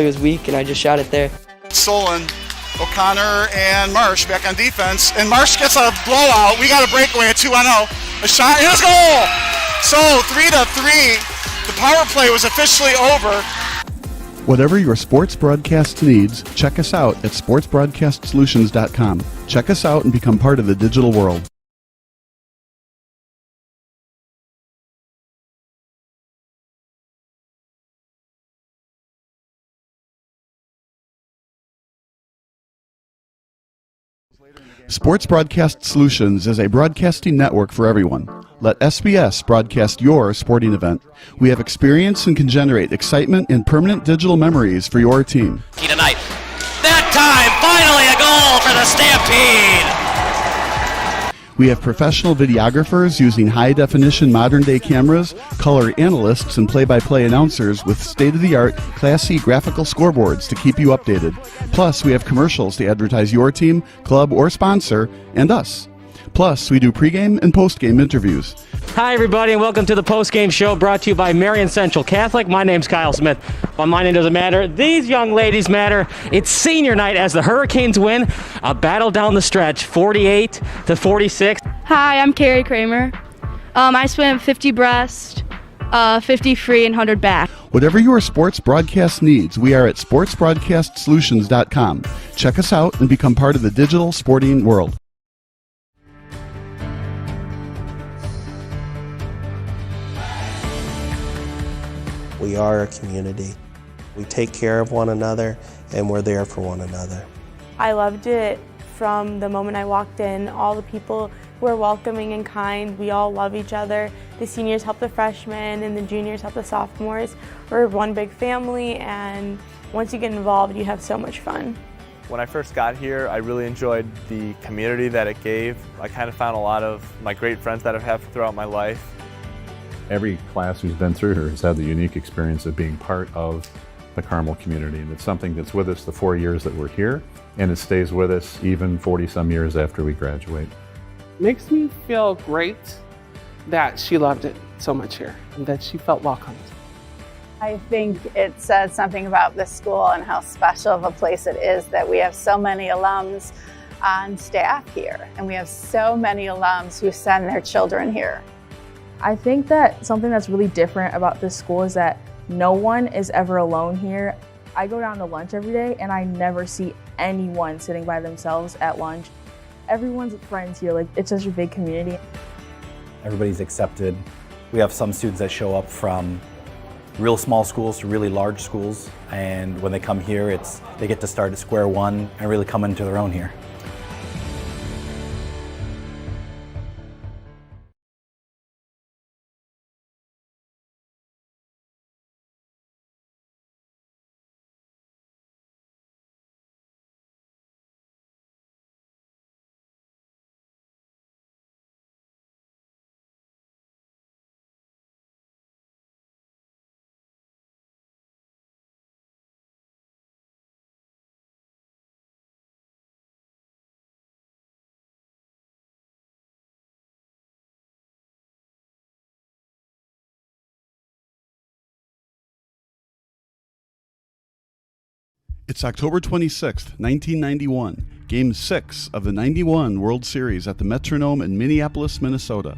He was weak, and I just shot it there. Stolen. O'Connor and Marsh back on defense, and Marsh gets a blowout. We got a breakaway at 2-0. A shot, and a goal! So 3-3. The power play was officially over. Whatever your sports broadcast needs, check us out at sportsbroadcastsolutions.com. Check us out and become part of the digital world. Sports Broadcast Solutions is a broadcasting network for everyone. Let SBS broadcast your sporting event. We have experience and can generate excitement and permanent digital memories for your team. Tonight. That time, finally a goal for the Stampede! We have professional videographers using high-definition modern-day cameras, color analysts, and play-by-play announcers with state-of-the-art, classy graphical scoreboards to keep you updated. Plus, we have commercials to advertise your team, club, or sponsor, and us. Plus, we do pregame and postgame interviews. Hi, everybody, and welcome to the postgame show brought to you by Marion Central Catholic. My name's Kyle Smith, but my name doesn't matter. These young ladies matter. It's senior night as the Hurricanes win a battle down the stretch, 48-46. Hi, I'm Carrie Kramer. I swim 50 breast, 50 free, and 100 back. Whatever your sports broadcast needs, we are at sportsbroadcastsolutions.com. Check us out and become part of the digital sporting world. We are a community. We take care of one another, and we're there for one another. I loved it from the moment I walked in. All the people who are welcoming and kind. We all love each other. The seniors help the freshmen, and the juniors help the sophomores. We're one big family, and once you get involved, you have so much fun. When I first got here, I really enjoyed the community that it gave. I kind of found a lot of my great friends that I've had throughout my life. Every class who's been through here has had the unique experience of being part of the Carmel community, and it's something that's with us the 4 years that we're here, and it stays with us even 40-some years after we graduate. Makes me feel great that she loved it so much here and that she felt welcomed. I think it says something about this school and how special of a place it is that we have so many alums on staff here, and we have so many alums who send their children here. I think that something that's really different about this school is that no one is ever alone here. I go down to lunch every day and I never see anyone sitting by themselves at lunch. Everyone's friends here. Like, it's such a big community. Everybody's accepted. We have some students that show up from real small schools to really large schools, and when they come here, they get to start at square one and really come into their own here. It's October 26th, 1991, Game 6 of the 91 World Series at the Metronome in Minneapolis, Minnesota.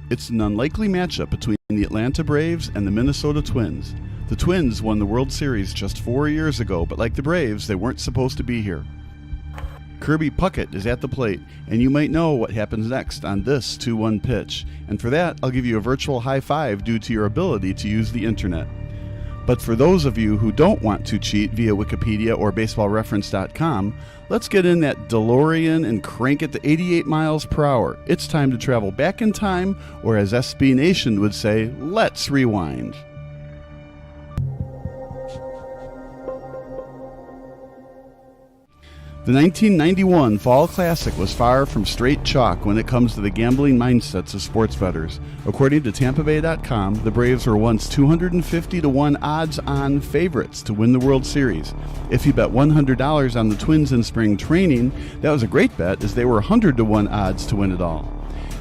It's an unlikely matchup between the Atlanta Braves and the Minnesota Twins. The Twins won the World Series just 4 years ago, but like the Braves, they weren't supposed to be here. Kirby Puckett is at the plate, and you might know what happens next on this 2-1 pitch. And for that, I'll give you a virtual high five due to your ability to use the internet. But for those of you who don't want to cheat via Wikipedia or baseballreference.com, let's get in that DeLorean and crank it to 88 miles per hour. It's time to travel back in time, or as SB Nation would say, let's rewind. The 1991 Fall Classic was far from straight chalk when it comes to the gambling mindsets of sports bettors. According to TampaBay.com, the Braves were once 250-1 odds-on favorites to win the World Series. If you bet $100 on the Twins in spring training, that was a great bet, as they were 100-1 odds to win it all.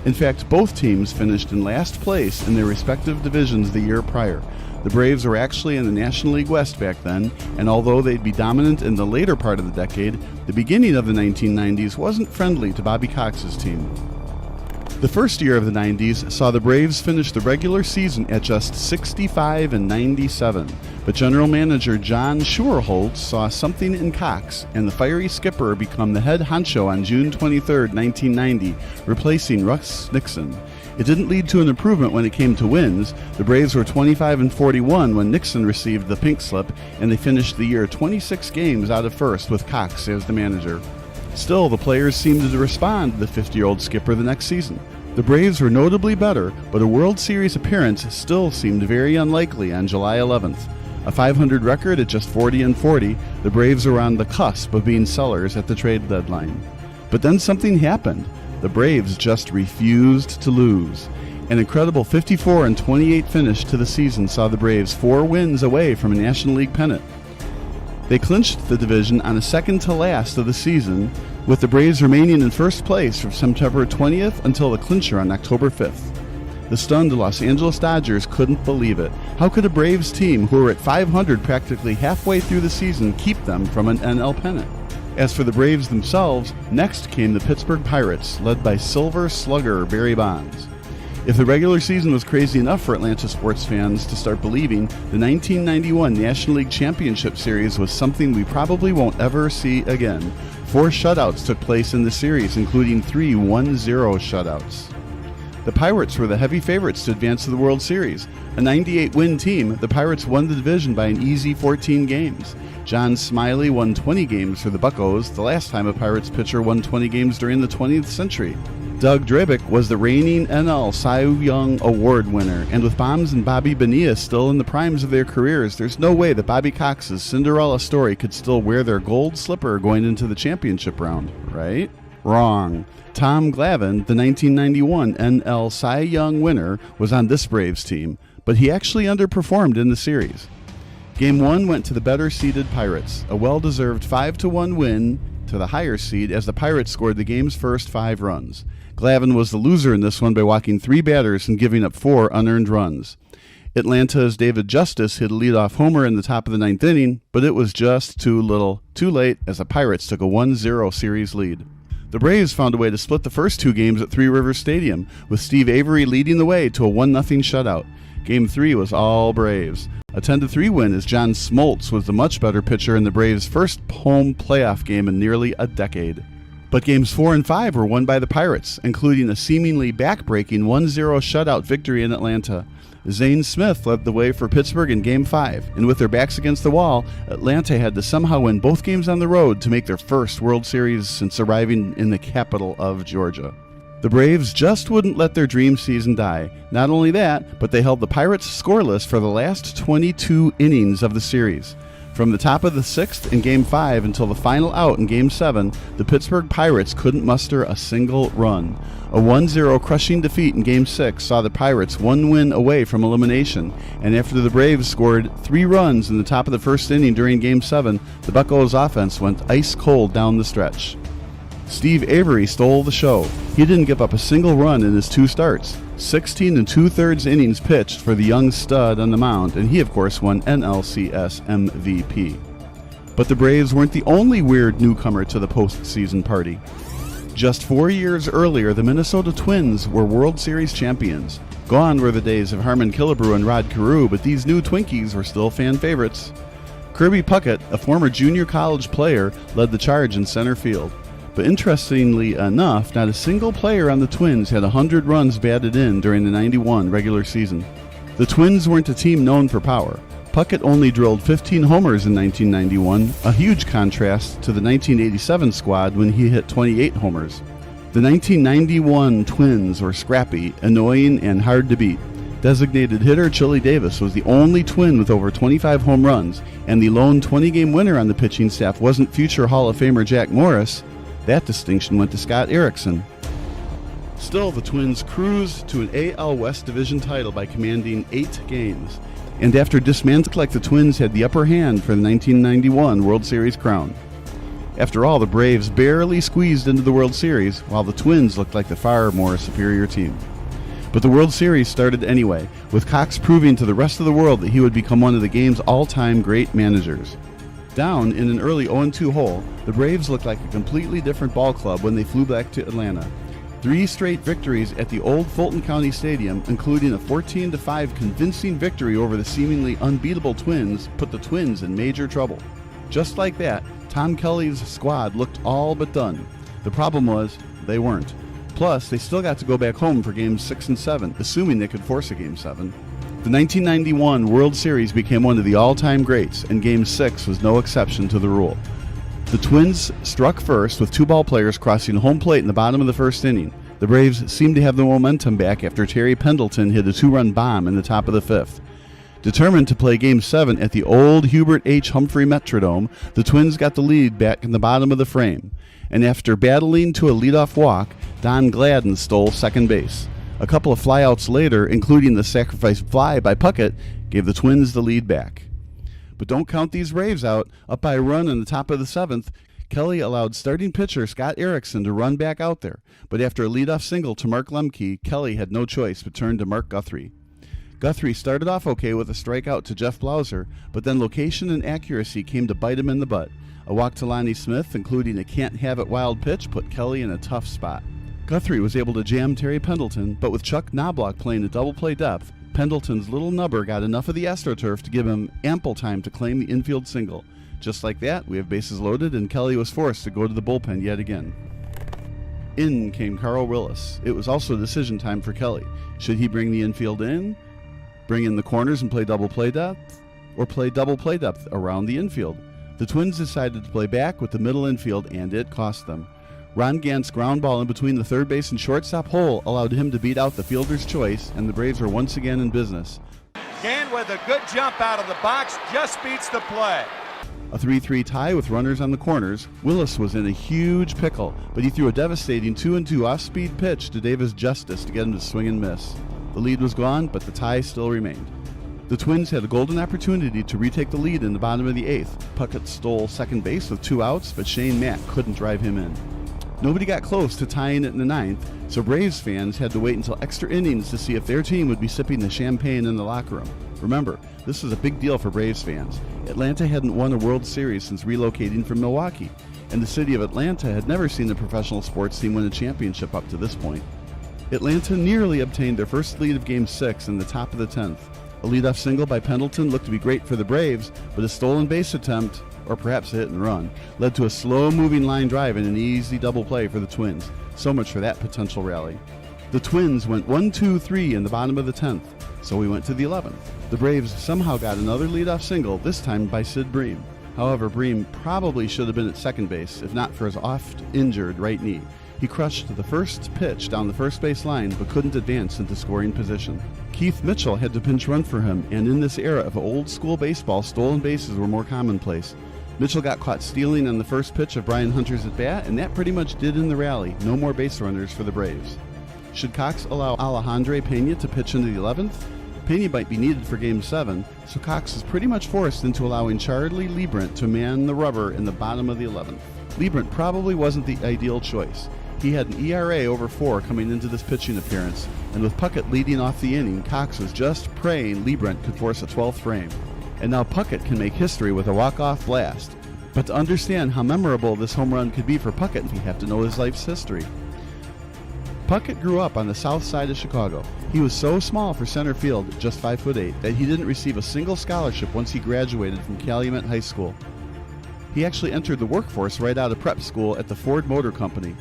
In fact, both teams finished in last place in their respective divisions the year prior. The Braves were actually in the National League West back then, and although they'd be dominant in the later part of the decade, the beginning of the 1990s wasn't friendly to Bobby Cox's team. The first year of the 90s saw the Braves finish the regular season at just 65-97, but general manager John Schuerholz saw something in Cox, and the fiery skipper became the head honcho on June 23, 1990, replacing Russ Nixon. It didn't lead to an improvement when it came to wins. The Braves were 25-41 when Nixon received the pink slip, and they finished the year 26 games out of first with Cox as the manager. Still, the players seemed to respond to the 50-year-old skipper the next season. The Braves were notably better, but a World Series appearance still seemed very unlikely on July 11th. A .500 record at just 40-40, the Braves were on the cusp of being sellers at the trade deadline. But then something happened. The Braves just refused to lose. An incredible 54-28 finish to the season saw the Braves 4 wins away from a National League pennant. They clinched the division on a second-to-last of the season, with the Braves remaining in first place from September 20th until the clincher on October 5th. The stunned Los Angeles Dodgers couldn't believe it. How could a Braves team who were at .500 practically halfway through the season keep them from an NL pennant? As for the Braves themselves, next came the Pittsburgh Pirates, led by Silver Slugger Barry Bonds. If the regular season was crazy enough for Atlanta sports fans to start believing, the 1991 National League Championship Series was something we probably won't ever see again. 4 shutouts took place in the series, including 3 1-0 shutouts. The Pirates were the heavy favorites to advance to the World Series. A 98-win team, the Pirates won the division by an easy 14 games. John Smiley won 20 games for the Buccos, the last time a Pirates pitcher won 20 games during the 20th century. Doug Drabick was the reigning NL Cy Young Award winner, and with Bombs and Bobby Benet still in the primes of their careers, there's no way that Bobby Cox's Cinderella story could still wear their gold slipper going into the championship round, right? Wrong. Tom Glavine, the 1991 NL Cy Young winner, was on this Braves team, but he actually underperformed in the series. Game 1 went to the better-seeded Pirates, a well-deserved 5-1 win to the higher seed as the Pirates scored the game's first 5 runs. Glavine was the loser in this one by walking 3 batters and giving up 4 unearned runs. Atlanta's David Justice hit a leadoff homer in the top of the 9th inning, but it was just too late as the Pirates took a 1-0 series lead. The Braves found a way to split the first 2 games at Three Rivers Stadium, with Steve Avery leading the way to a 1-0 shutout. Game 3 was all Braves. A 10-3 win as John Smoltz was the much better pitcher in the Braves' first home playoff game in nearly a decade. But games 4 and 5 were won by the Pirates, including a seemingly back-breaking 1-0 shutout victory in Atlanta. Zane Smith led the way for Pittsburgh in Game 5, and with their backs against the wall, Atlanta had to somehow win both games on the road to make their first World Series since arriving in the capital of Georgia. The Braves just wouldn't let their dream season die. Not only that, but they held the Pirates scoreless for the last 22 innings of the series. From the top of the 6th in Game 5 until the final out in Game 7, the Pittsburgh Pirates couldn't muster a single run. A 1-0 crushing defeat in Game 6 saw the Pirates 1 win away from elimination, and after the Braves scored 3 runs in the top of the first inning during Game 7, the Buccos offense went ice cold down the stretch. Steve Avery stole the show. He didn't give up a single run in his 2 starts. 16 2/3 innings pitched for the young stud on the mound, and he, of course, won NLCS MVP. But the Braves weren't the only weird newcomer to the postseason party. Just 4 years earlier, the Minnesota Twins were World Series champions. Gone were the days of Harmon Killebrew and Rod Carew, but these new Twinkies were still fan favorites. Kirby Puckett, a former junior college player, led the charge in center field. But interestingly enough, not a single player on the Twins had 100 runs batted in during the 91 regular season. The Twins weren't a team known for power. Puckett only drilled 15 homers in 1991, a huge contrast to the 1987 squad when he hit 28 homers. The 1991 Twins were scrappy, annoying, and hard to beat. Designated hitter Chili Davis was the only Twin with over 25 home runs, and the lone 20-game winner on the pitching staff wasn't future Hall of Famer Jack Morris. That distinction went to Scott Erickson. Still, the Twins cruised to an AL West Division title by commanding 8 games. And after dismantling, the Twins had the upper hand for the 1991 World Series crown. After all, the Braves barely squeezed into the World Series, while the Twins looked like the far more superior team. But the World Series started anyway, with Cox proving to the rest of the world that he would become one of the game's all-time great managers. Down in an early 0-2 hole, the Braves looked like a completely different ball club when they flew back to Atlanta. 3 straight victories at the old Fulton County Stadium, including a 14-5 convincing victory over the seemingly unbeatable Twins, put the Twins in major trouble. Just like that, Tom Kelly's squad looked all but done. The problem was, they weren't. Plus, they still got to go back home for Games 6 and 7, assuming they could force a Game 7. The 1991 World Series became one of the all-time greats, and Game 6 was no exception to the rule. The Twins struck first with 2 ball players crossing home plate in the bottom of the first inning. The Braves seemed to have the momentum back after Terry Pendleton hit a 2-run bomb in the top of the 5th. Determined to play Game 7 at the old Hubert H. Humphrey Metrodome, the Twins got the lead back in the bottom of the frame. And after battling to a leadoff walk, Don Gladden stole second base. A couple of flyouts later, including the sacrifice fly by Puckett, gave the Twins the lead back. But don't count these Braves out. Up by a run in the top of the 7th, Kelly allowed starting pitcher Scott Erickson to run back out there. But after a leadoff single to Mark Lemke, Kelly had no choice but turned to Mark Guthrie. Guthrie started off okay with a strikeout to Jeff Blauser, but then location and accuracy came to bite him in the butt. A walk to Lonnie Smith, including a can't-have-it wild pitch, put Kelly in a tough spot. Guthrie was able to jam Terry Pendleton, but with Chuck Knobloch playing a double-play depth, Pendleton's little nubber got enough of the AstroTurf to give him ample time to claim the infield single. Just like that, we have bases loaded, and Kelly was forced to go to the bullpen yet again. In came Carl Willis. It was also decision time for Kelly. Should he bring the infield in, bring in the corners and play double play depth, or play double play depth around the infield? The Twins decided to play back with the middle infield, and it cost them. Ron Gant's ground ball in between the third base and shortstop hole allowed him to beat out the fielder's choice, and the Braves were once again in business. Gant with a good jump out of the box just beats the play. A 3-3 tie with runners on the corners. Willis was in a huge pickle, but he threw a devastating 2-2 off-speed pitch to Davis Justice to get him to swing and miss. The lead was gone, but the tie still remained. The Twins had a golden opportunity to retake the lead in the bottom of the 8th. Puckett stole second base with 2 outs, but Shane Mack couldn't drive him in. Nobody got close to tying it in the 9th, so Braves fans had to wait until extra innings to see if their team would be sipping the champagne in the locker room. Remember, this was a big deal for Braves fans. Atlanta hadn't won a World Series since relocating from Milwaukee, and the city of Atlanta had never seen a professional sports team win a championship up to this point. Atlanta nearly obtained their first lead of Game 6 in the top of the 10th. A leadoff single by Pendleton looked to be great for the Braves, but a stolen base attempt, or perhaps a hit and run, led to a slow-moving line drive and an easy double play for the Twins. So much for that potential rally. The Twins went 1-2-3 in the bottom of the 10th, so we went to the 11th. The Braves somehow got another leadoff single, this time by Sid Bream. However, Bream probably should have been at second base, if not for his oft-injured right knee. He crushed the first pitch down the first base line, but couldn't advance into scoring position. Keith Mitchell had to pinch run for him, and in this era of old-school baseball, stolen bases were more commonplace. Mitchell got caught stealing on the first pitch of Brian Hunter's at-bat, and that pretty much did in the rally. No more base runners for the Braves. Should Cox allow Alejandro Pena to pitch into the 11th? Pena might be needed for Game 7, so Cox is pretty much forced into allowing Charlie Liebrant to man the rubber in the bottom of the 11th. Liebrant probably wasn't the ideal choice. He had an ERA over 4 coming into this pitching appearance, and with Puckett leading off the inning, Cox was just praying Liebrant could force a 12th frame. And now Puckett can make history with a walk-off blast. But to understand how memorable this home run could be for Puckett, you have to know his life's history. Puckett grew up on the south side of Chicago. He was so small for center field, just 5'8", that he didn't receive a single scholarship once he graduated from Calumet High School. He actually entered the workforce right out of prep school at the Ford Motor Company.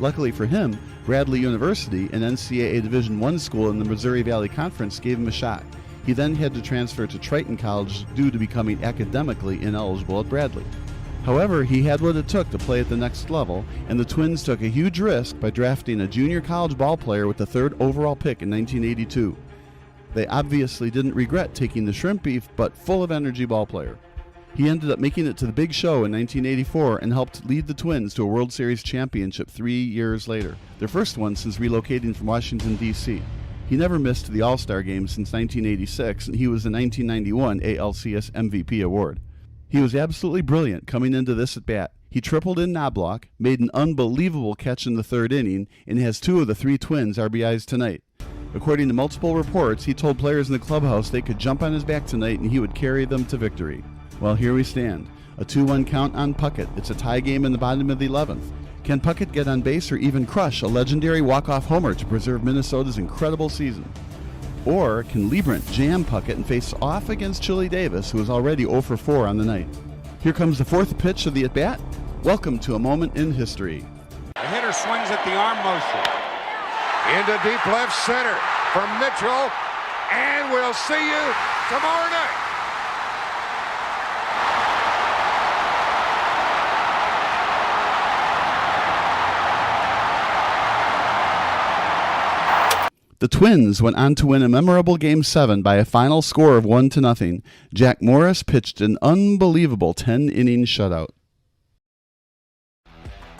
Luckily for him, Bradley University, an NCAA Division I school in the Missouri Valley Conference, gave him a shot. He then had to transfer to Triton College due to becoming academically ineligible at Bradley. However, he had what it took to play at the next level, and the Twins took a huge risk by drafting a junior college ball player with the 3rd overall pick in 1982. They obviously didn't regret taking the shrimp beef but full of energy ball player. He ended up making it to the big show in 1984 and helped lead the Twins to a World Series championship 3 years later, their first one since relocating from Washington, D.C. He never missed the All-Star game since 1986, and he was the 1991 ALCS MVP award. He was absolutely brilliant coming into this at-bat. He tripled in Knobloch, made an unbelievable catch in the 3rd inning, and has 2 of the 3 Twins' RBIs tonight. According to multiple reports, he told players in the clubhouse they could jump on his back tonight and he would carry them to victory. Well, here we stand. A 2-1 count on Puckett. It's a tie game in the bottom of the 11th. Can Puckett get on base or even crush a legendary walk-off homer to preserve Minnesota's incredible season? Or can Liebrant jam Puckett and face off against Chili Davis, who is already 0 for 4 on the night? Here comes the fourth pitch of the at-bat. Welcome to a moment in history. The hitter swings at the arm motion. Into deep left center for Mitchell, and we'll see you tomorrow night. The Twins went on to win a memorable Game 7 by a final score of 1-0. Jack Morris pitched an unbelievable 10-inning shutout.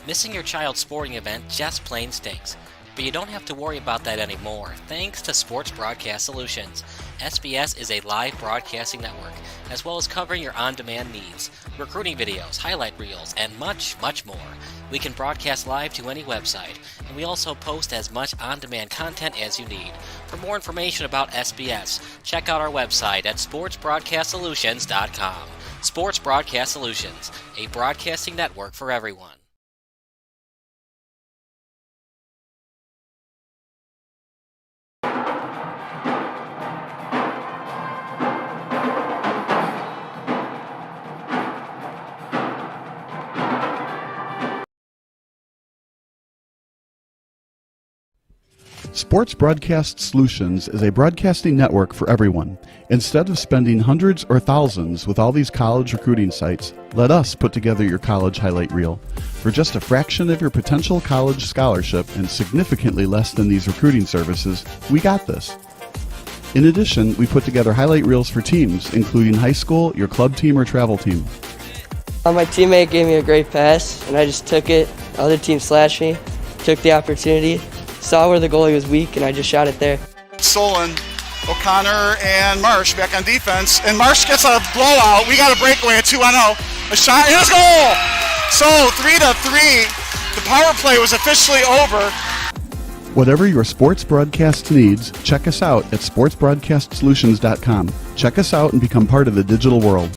Missing your child's sporting event just plain stinks. But you don't have to worry about that anymore, thanks to Sports Broadcast Solutions. SBS is a live broadcasting network, as well as covering your on-demand needs, recruiting videos, highlight reels, and much, much more. We can broadcast live to any website, and we also post as much on-demand content as you need. For more information about SBS, check out our website at sportsbroadcastsolutions.com. Sports Broadcast Solutions, a broadcasting network for everyone. Sports Broadcast Solutions is a broadcasting network for everyone. Instead of spending hundreds or thousands with all these college recruiting sites, let us put together your college highlight reel. For just a fraction of your potential college scholarship and significantly less than these recruiting services, we got this. In addition, we put together highlight reels for teams, including high school, your club team, or travel team. My teammate gave me a great pass, and I just took it. The other team slashed me, took the opportunity, saw where the goalie was weak, and I just shot it there. Solon, O'Connor, and Marsh back on defense. And Marsh gets a blowout. We got a breakaway at 2-0. A shot, and a goal! So 3-3. The power play was officially over. Whatever your sports broadcast needs, check us out at sportsbroadcastsolutions.com. Check us out and become part of the digital world.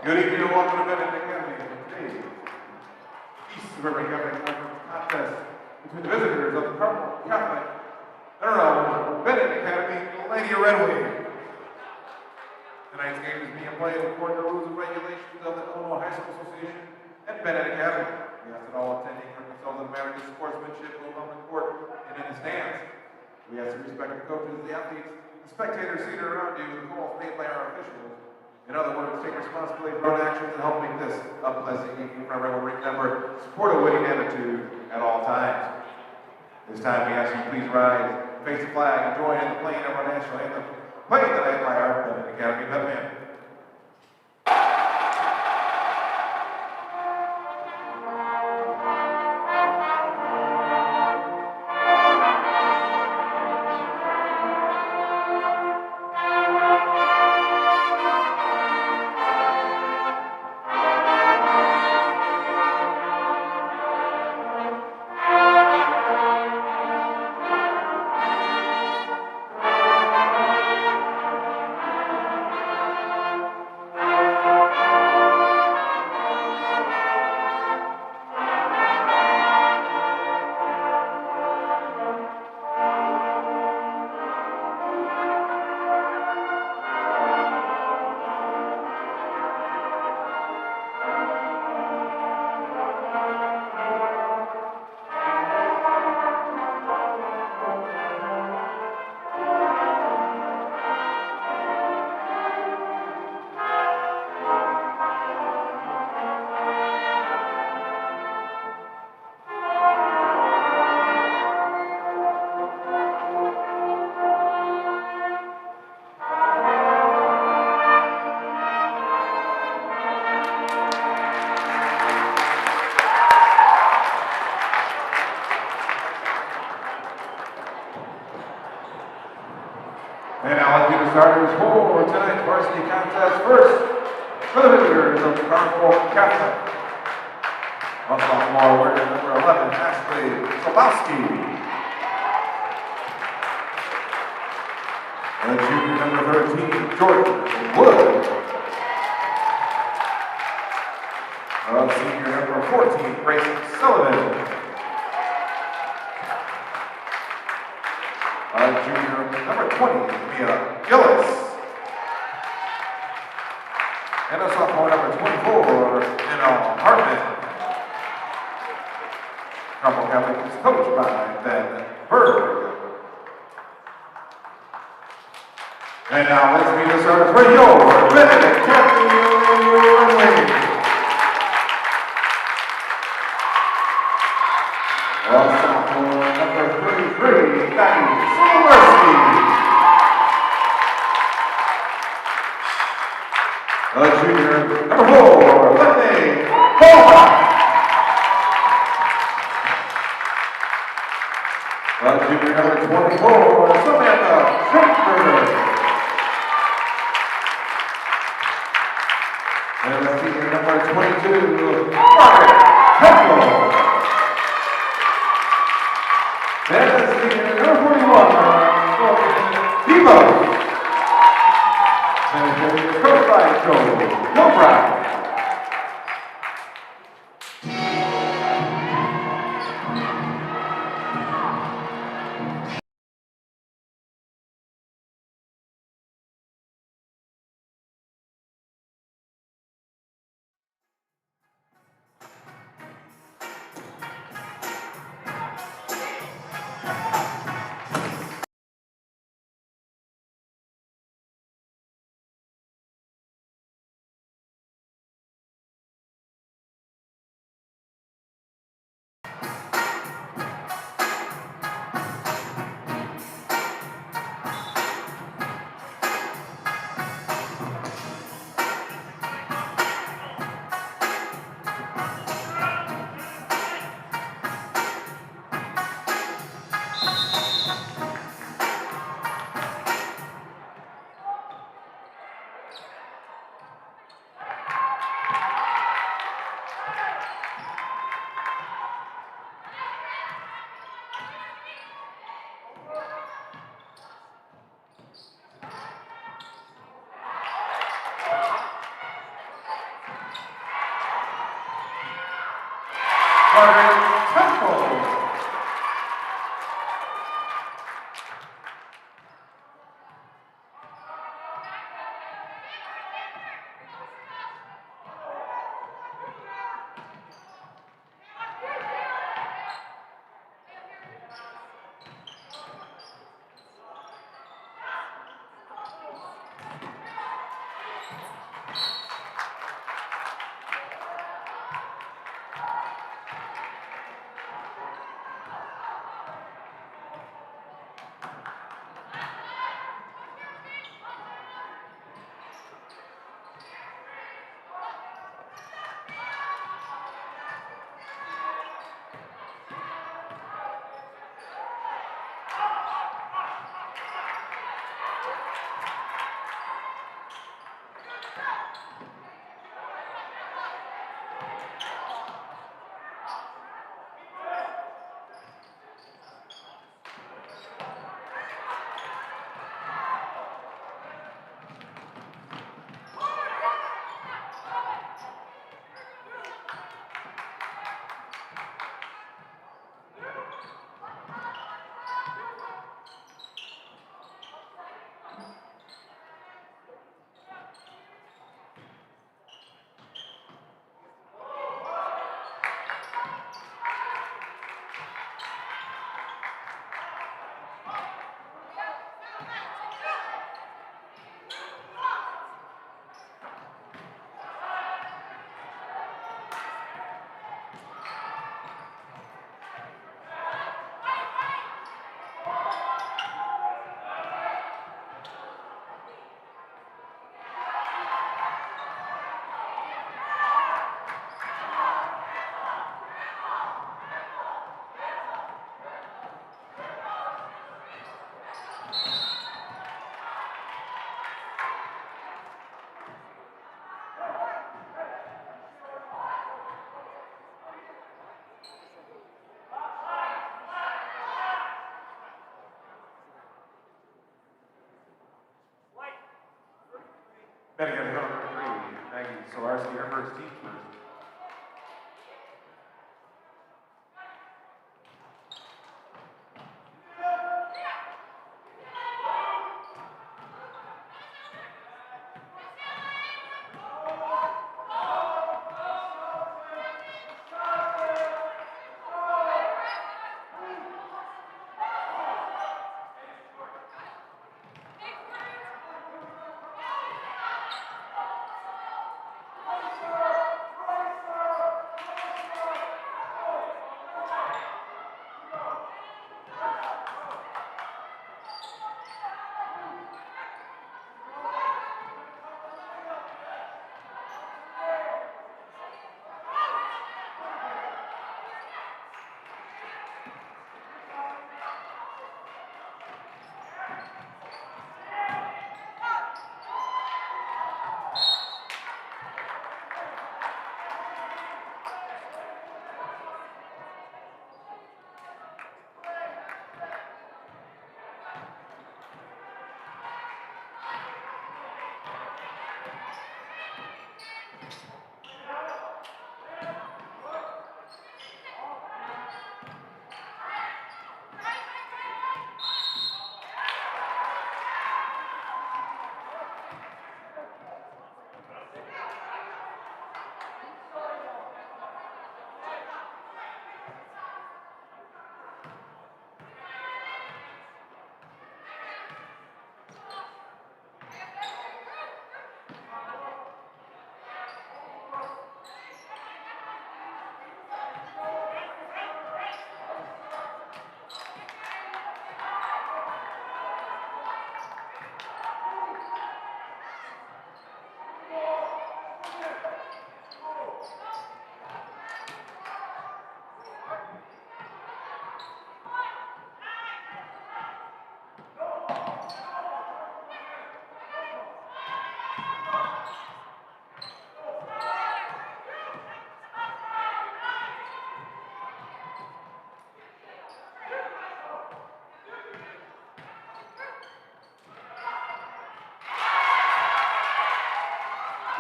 Good evening and welcome to Benet Academy. Today, East River Catholic Conference contest between the visitors of the Carmel Catholic and our Benet Academy Lady Red Wing. Tonight's game is being played according to the rules and regulations of the Illinois High School Association and Benet Academy. We ask that all attending bring themselves in a manner of sportsmanship, both on the court and in the stands. We ask to respect the coaches, the athletes, the spectators seated around you, and the calls made by our officials. In other words, take responsibility for our own actions and help make this a pleasant evening for everyone. Remember, support a winning attitude at all times. This time we ask you please rise, face the flag, and join in the playing of our national anthem, played tonight by our Benet Academy Batman. starters for tonight's varsity contest. First, for the visitors of Carmel Catholic. On sophomore, wearing number 11, Ashley Sobowski. And junior number 13, Jordan Wood. Senior number 14, Grayson Sullivan. Junior number 20, Mia Gillis. And a sophomore number 24, Anna Hartman. Carmel Catholic is coached by Ben Berg. And now let's meet the starters for your Benet Academy. Sophomore number 33, IHSA Varsity. Junior number 4, Benet Holbach. Junior number 24, Samantha Schaefer. And senior number 22, Margaret Temple. And senior number 41, Devo. And coached by Joe Brown. Margaret Temple.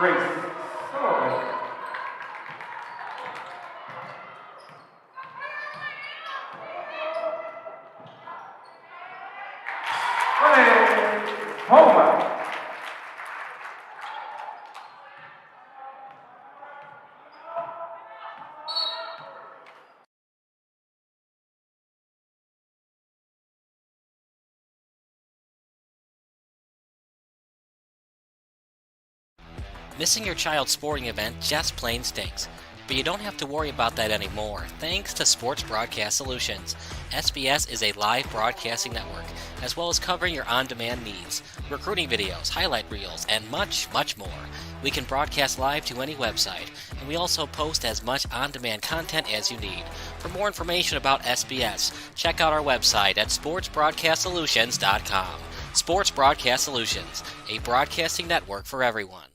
Grace Sullivan. Homa. Missing your child's sporting event just plain stinks. But you don't have to worry about that anymore, thanks to Sports Broadcast Solutions. SBS is a live broadcasting network, as well as covering your on-demand needs, recruiting videos, highlight reels, and much, much more. We can broadcast live to any website, and we also post as much on-demand content as you need. For more information about SBS, check out our website at sportsbroadcastsolutions.com. Sports Broadcast Solutions, a broadcasting network for everyone.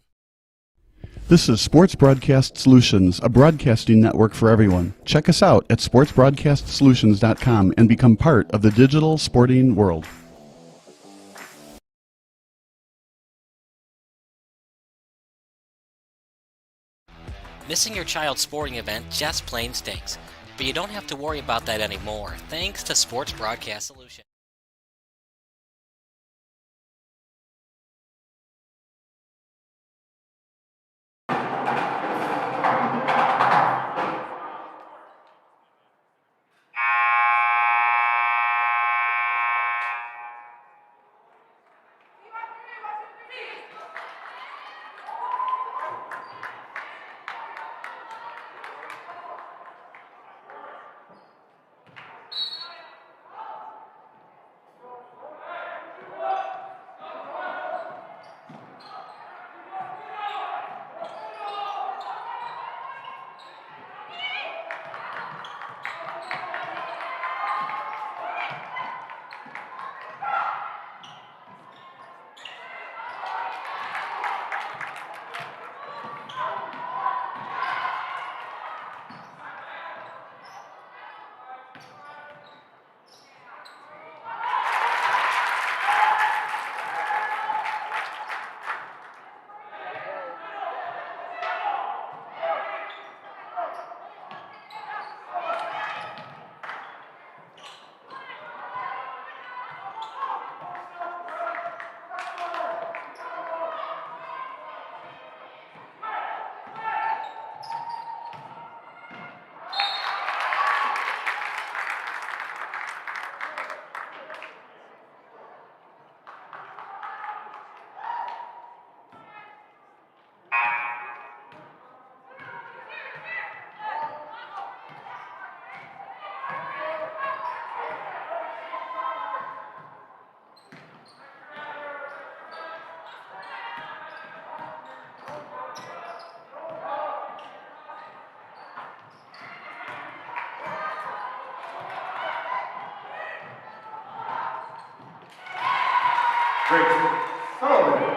This is Sports Broadcast Solutions, a broadcasting network for everyone. Check us out at sportsbroadcastsolutions.com and become part of the digital sporting world. Missing your child's sporting event just plain stinks. But you don't have to worry about that anymore, thanks to Sports Broadcast Solutions. Grace Sullivan.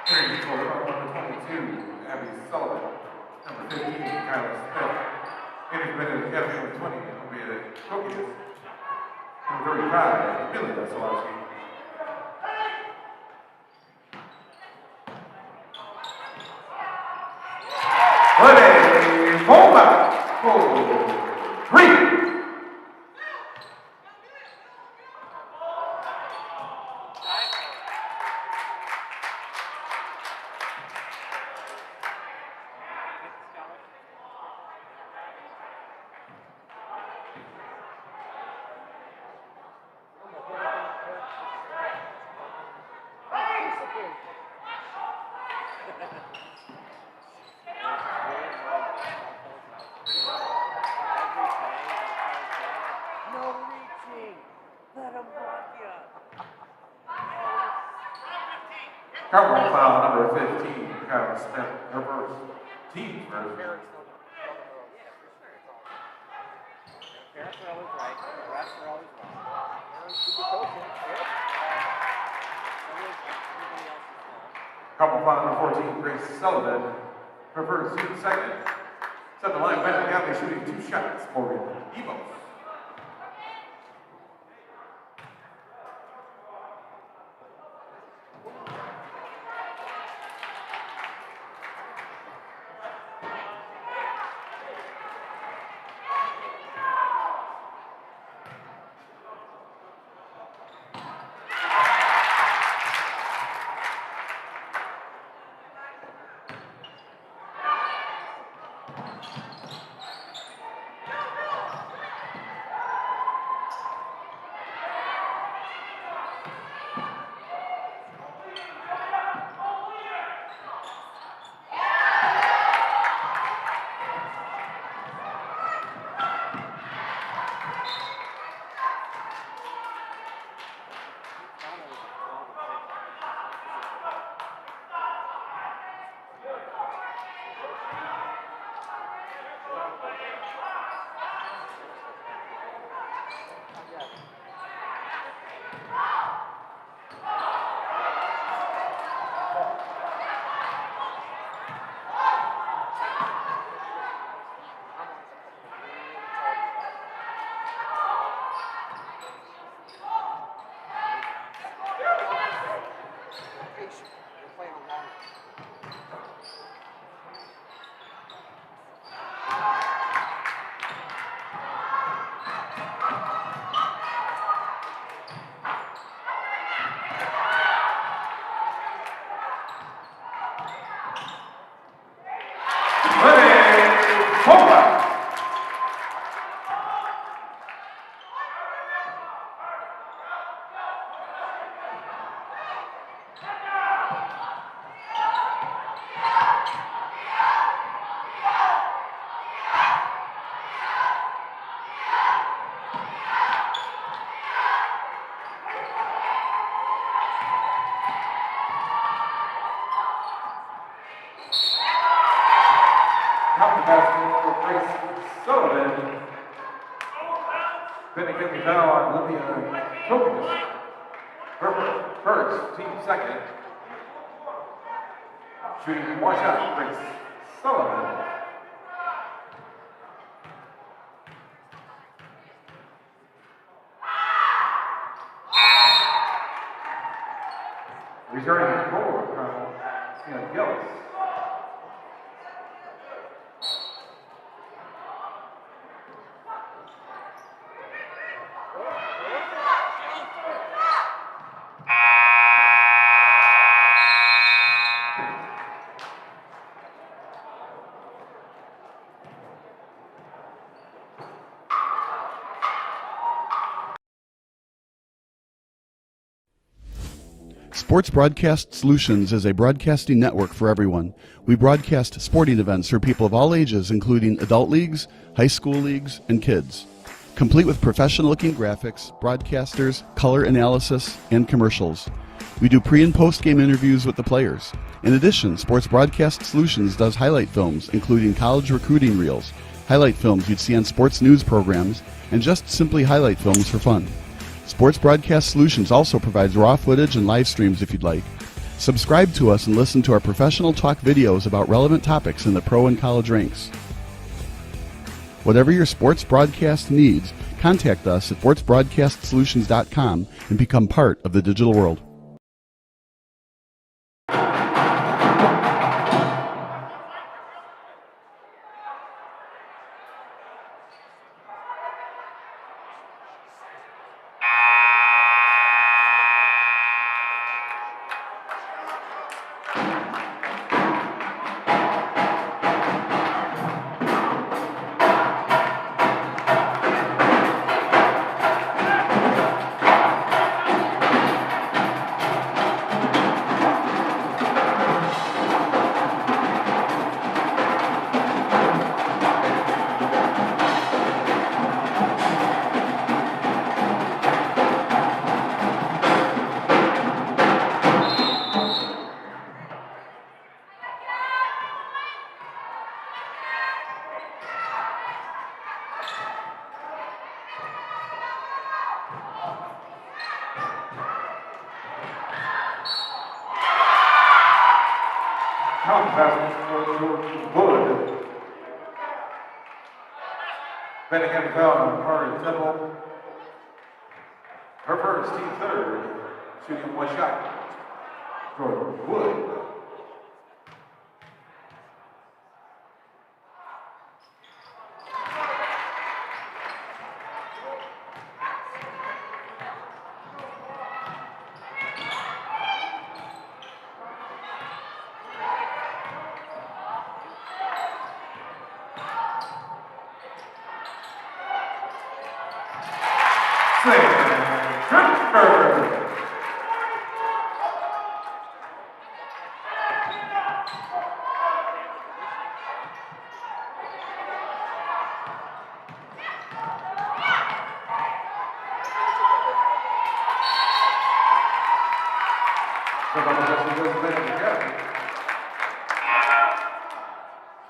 Carrying the total of number 22, Abby Sullivan. Number 15, Kyla Smith. Finish minute of number 20, Obeah Cokias. Number 35, Billy Vasilowski. Ready, Homa. 4, 3. Carmel foul number 15, Kyla Smith, her first, team first. Parents are always right, the refs are always wrong. Parents should be coaching. Yep. Everybody else is wrong. Couple foul number 14, Grace Sullivan. Her first, shoot second. Set the line, Benet Academy shooting 2 shots for Evo. Benet gets the foul on Olivia Tokinis. Her first, team second. Shooting 1 shot, Grace Sullivan. Returning forward from Gillis. Sports Broadcast Solutions is a broadcasting network for everyone. We broadcast sporting events for people of all ages, including adult leagues, high school leagues, and kids. Complete with professional-looking graphics, broadcasters, color analysis, and commercials. We do pre- and post-game interviews with the players. In addition, Sports Broadcast Solutions does highlight films, including college recruiting reels, highlight films you'd see on sports news programs, and just simply highlight films for fun. Sports Broadcast Solutions also provides raw footage and live streams if you'd like. Subscribe to us and listen to our professional talk videos about relevant topics in the pro and college ranks. Whatever your sports broadcast needs, contact us at sportsbroadcastsolutions.com and become part of the digital world. Contest for Wood. Benet fell on Carter Temple. Her first, team third, shooting one shot. For Wood.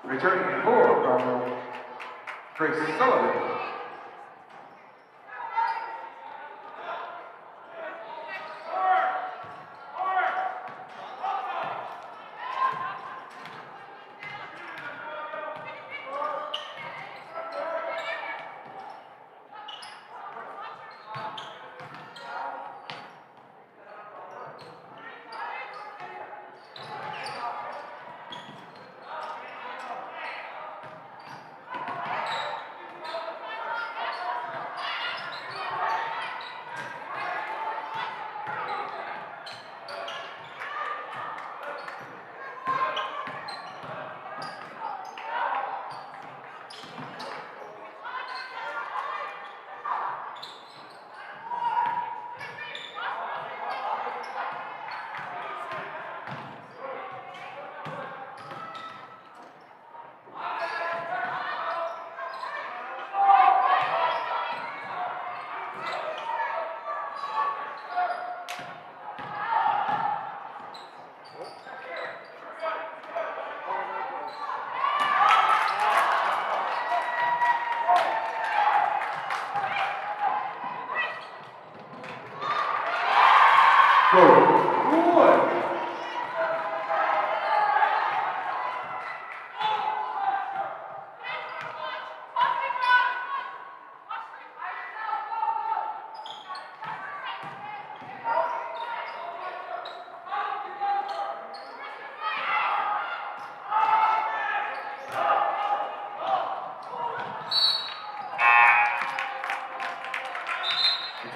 Returning for Carmel, Grace Sullivan.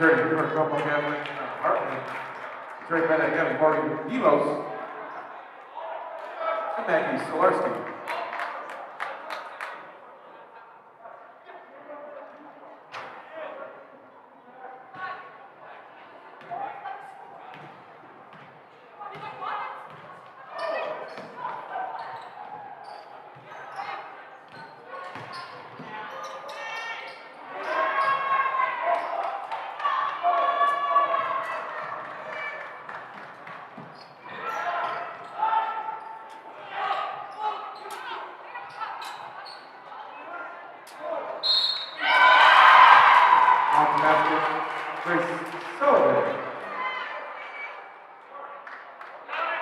Returning for Carmel Catholic, Hartman. Returning Benet Catholic Party, Delos. And Maggie Solarski.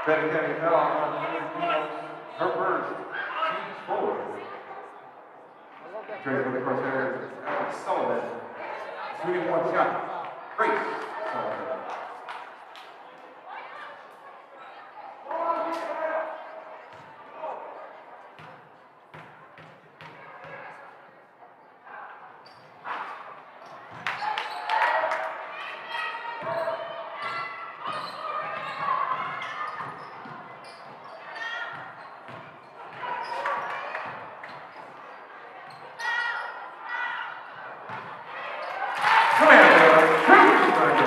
Benet County fell on her first, team forward. Trade for the crosshairs, Alex Sullivan. Shooting one shot, Grace Sullivan. Commander,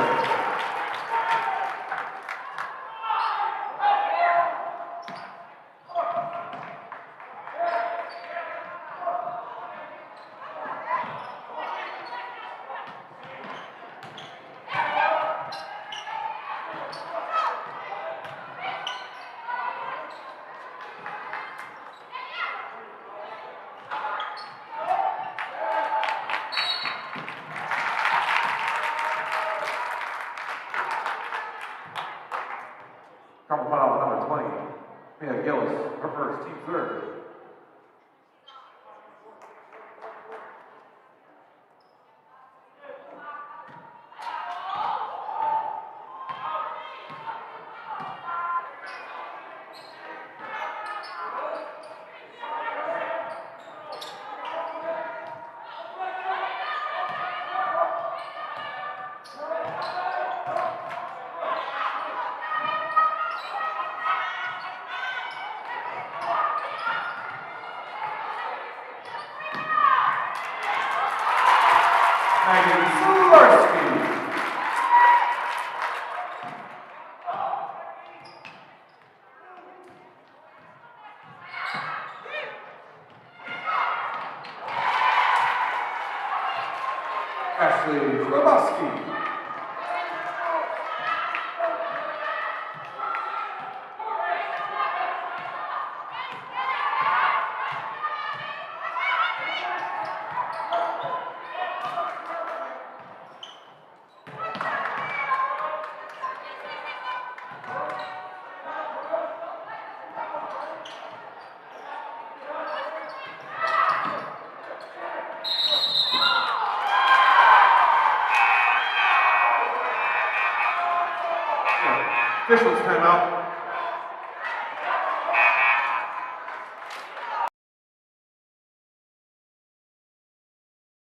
first, team third. IHSA Varsity. Ashley Roboski. Officials timeout.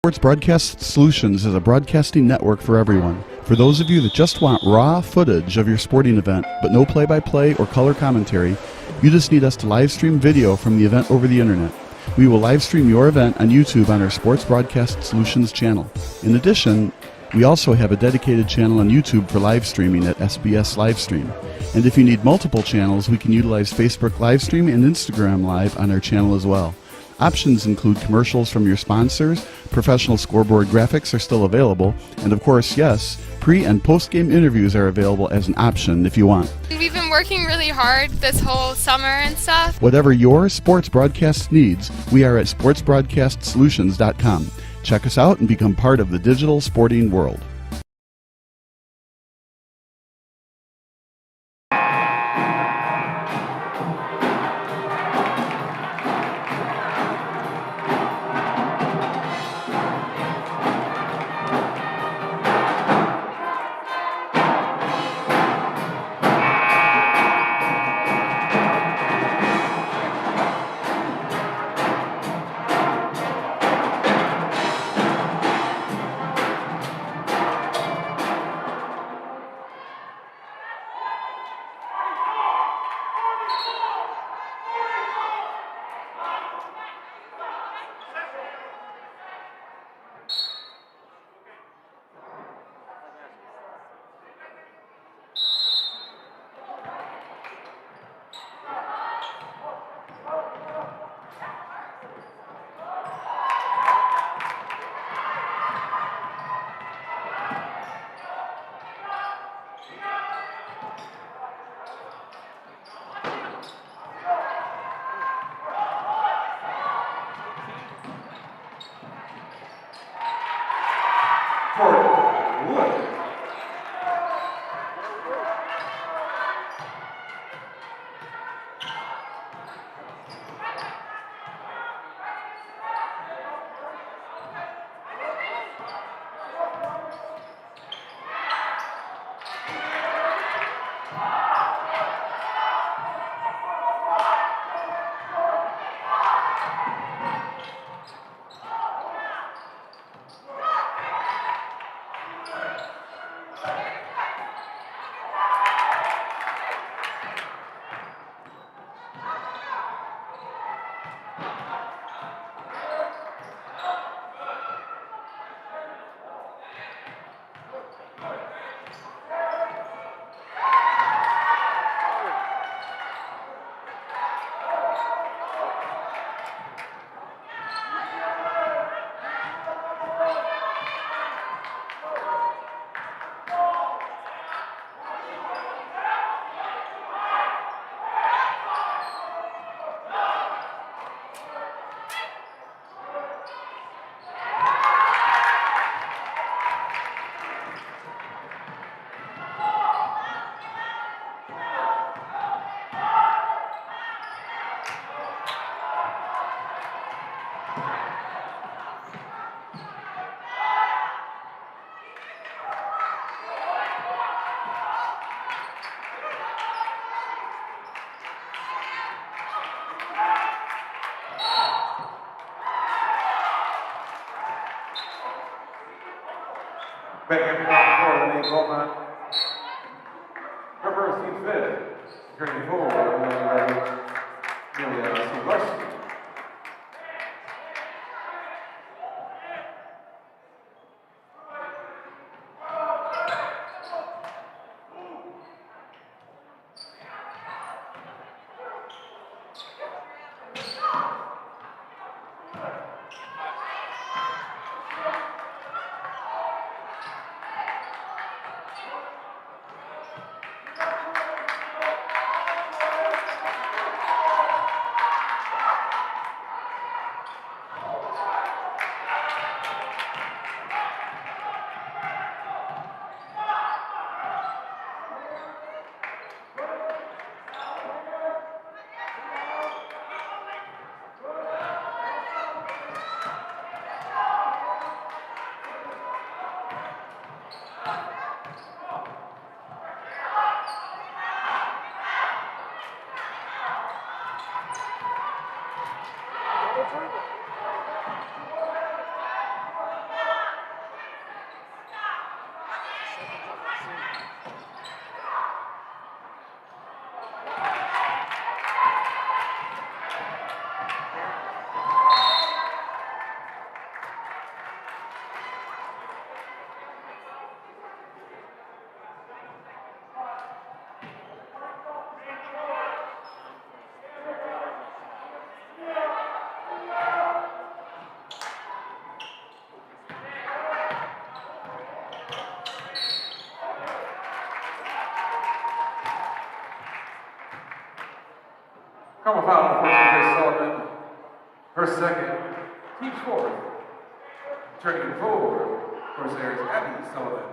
Sports Broadcast Solutions is a broadcasting network for everyone. For those of you that just want raw footage of your sporting event, but no play-by-play or color commentary, you just need us to live stream video from the event over the internet. We will live stream your event on YouTube on our Sports Broadcast Solutions channel. In addition, we also have a dedicated channel on YouTube for live streaming at SBS Livestream. And if you need multiple channels, we can utilize Facebook Livestream and Instagram Live on our channel as well. Options include commercials from your sponsors, professional scoreboard graphics are still available, and of course, yes, pre- and post-game interviews are available as an option if you want. We've been working really hard this whole summer and stuff. Whatever your sports broadcast needs, we are at sportsbroadcastsolutions.com. Check us out and become part of the digital sporting world. Benet for the Goldman. Reverse team fifth. Turning forward, IHSA Varsity. Carmel foul for Grace Sullivan. Her second, team fourth. Turning forward, Corsairs Abby Sullivan.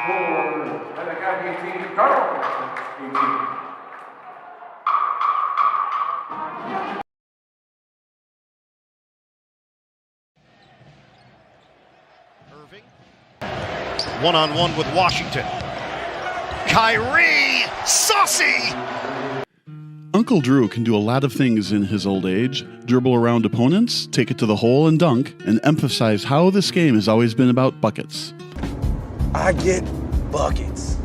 Score, Benet Academy 18, Carmel 18. One-on-one with Washington. Kyrie, saucy! Uncle Drew can do a lot of things in his old age. Dribble around opponents, take it to the hole and dunk, and emphasize how this game has always been about buckets. I get buckets.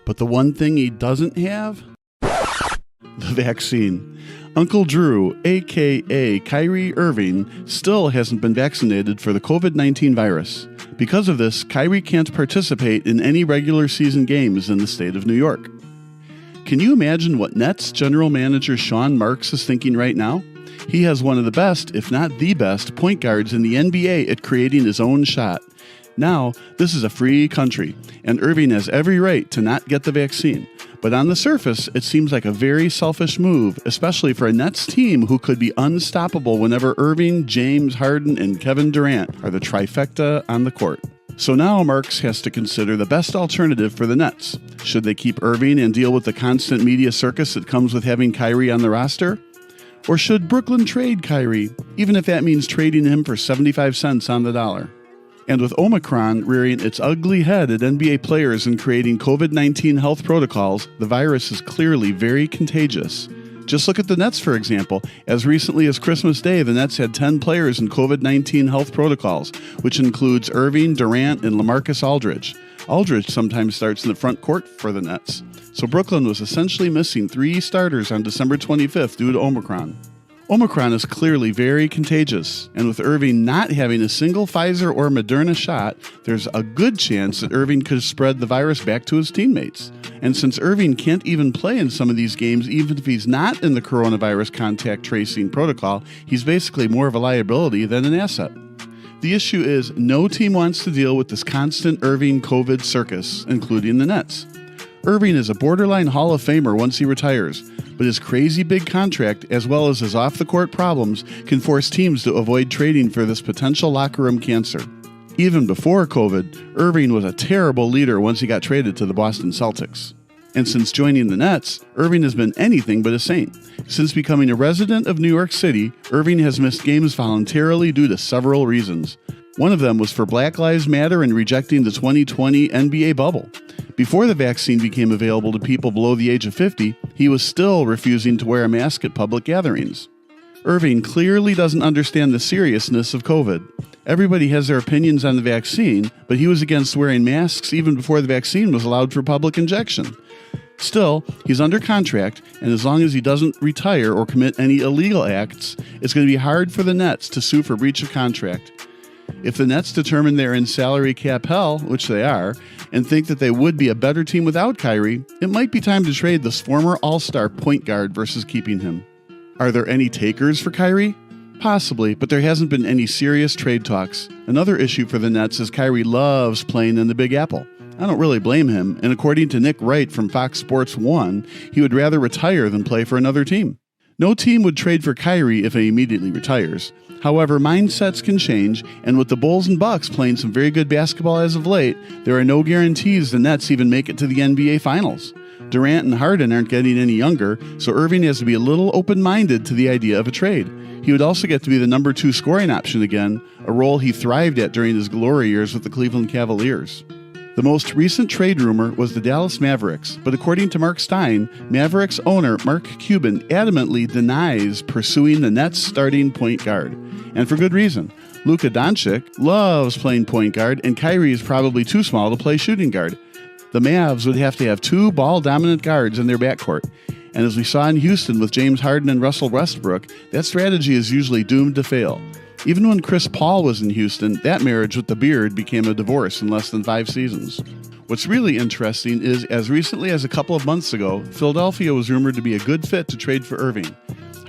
But the one thing he doesn't have? The vaccine. Uncle Drew, a.k.a. Kyrie Irving, still hasn't been vaccinated for the COVID-19 virus. Because of this, Kyrie can't participate in any regular season games in the state of New York. Can you imagine what Nets general manager Sean Marks is thinking right now? He has one of the best, if not the best, point guards in the NBA at creating his own shot. Now, this is a free country, and Irving has every right to not get the vaccine. But on the surface, it seems like a very selfish move, especially for a Nets team who could be unstoppable whenever Irving, James Harden, and Kevin Durant are the trifecta on the court. So now Marks has to consider the best alternative for the Nets. Should they keep Irving and deal with the constant media circus that comes with having Kyrie on the roster? Or should Brooklyn trade Kyrie, even if that means trading him for 75 cents on the dollar? And with Omicron rearing its ugly head at NBA players and creating COVID-19 health protocols, the virus is clearly very contagious. Just look at the Nets, for example. As recently as Christmas Day, the Nets had 10 players in COVID-19 health protocols, which includes Irving, Durant, and LaMarcus Aldridge. Aldridge sometimes starts in the front court for the Nets. So Brooklyn was essentially missing 3 starters on December 25th due to Omicron. Omicron is clearly very contagious, and with Irving not having a single Pfizer or Moderna shot, there's a good chance that Irving could spread the virus back to his teammates. And since Irving can't even play in some of these games, even if he's not in the coronavirus contact tracing protocol, he's basically more of a liability than an asset. The issue is no team wants to deal with this constant Irving COVID circus, including the Nets. Irving is a borderline Hall of Famer once he retires, but his crazy big contract, as well as his off-the-court problems, can force teams to avoid trading for this potential locker room cancer. Even before COVID, Irving was a terrible leader once he got traded to the Boston Celtics. And since joining the Nets, Irving has been anything but a saint. Since becoming a resident of New York City, Irving has missed games voluntarily due to several reasons. One of them was for Black Lives Matter and rejecting the 2020 NBA bubble. Before the vaccine became available to people below the age of 50, he was still refusing to wear a mask at public gatherings. Irving clearly doesn't understand the seriousness of COVID. Everybody has their opinions on the vaccine, but he was against wearing masks even before the vaccine was allowed for public injection. Still, he's under contract, and as long as he doesn't retire or commit any illegal acts, it's going to be hard for the Nets to sue for breach of contract. If the Nets determine they're in salary cap hell, which they are, and think that they would be a better team without Kyrie, it might be time to trade this former all-star point guard versus keeping him. Are there any takers for Kyrie? Possibly, but there hasn't been any serious trade talks. Another issue for the Nets is Kyrie loves playing in the Big Apple. I don't really blame him, and according to Nick Wright from Fox Sports 1, he would rather retire than play for another team. No team would trade for Kyrie if he immediately retires. However, mindsets can change, and with the Bulls and Bucks playing some very good basketball as of late, there are no guarantees the Nets even make it to the NBA Finals. Durant and Harden aren't getting any younger, so Irving has to be a little open-minded to the idea of a trade. He would also get to be the number 2 scoring option again, a role he thrived at during his glory years with the Cleveland Cavaliers. The most recent trade rumor was the Dallas Mavericks, but according to Mark Stein, Mavericks owner Mark Cuban adamantly denies pursuing the Nets starting point guard. And for good reason. Luka Doncic loves playing point guard, and Kyrie is probably too small to play shooting guard. The Mavs would have to have 2 ball-dominant guards in their backcourt. And as we saw in Houston with James Harden and Russell Westbrook, that strategy is usually doomed to fail. Even when Chris Paul was in Houston, that marriage with the beard became a divorce in less than 5 seasons. What's really interesting is, as recently as a couple of months ago, Philadelphia was rumored to be a good fit to trade for Irving.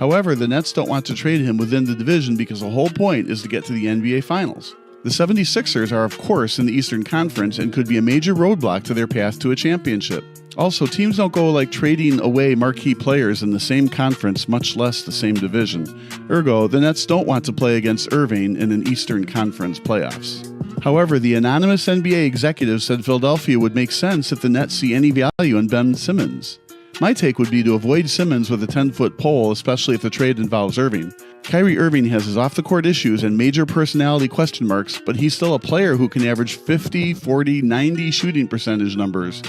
However, the Nets don't want to trade him within the division because the whole point is to get to the NBA Finals. The 76ers are, of course, in the Eastern Conference and could be a major roadblock to their path to a championship. Also, teams don't go like trading away marquee players in the same conference, much less the same division. Ergo, the Nets don't want to play against Irving in an Eastern Conference playoffs. However, the anonymous NBA executive said Philadelphia would make sense if the Nets see any value in Ben Simmons. My take would be to avoid Simmons with a 10-foot pole, especially if the trade involves Irving. Kyrie Irving has his off-the-court issues and major personality question marks, but he's still a player who can average 50, 40, 90 shooting percentage numbers.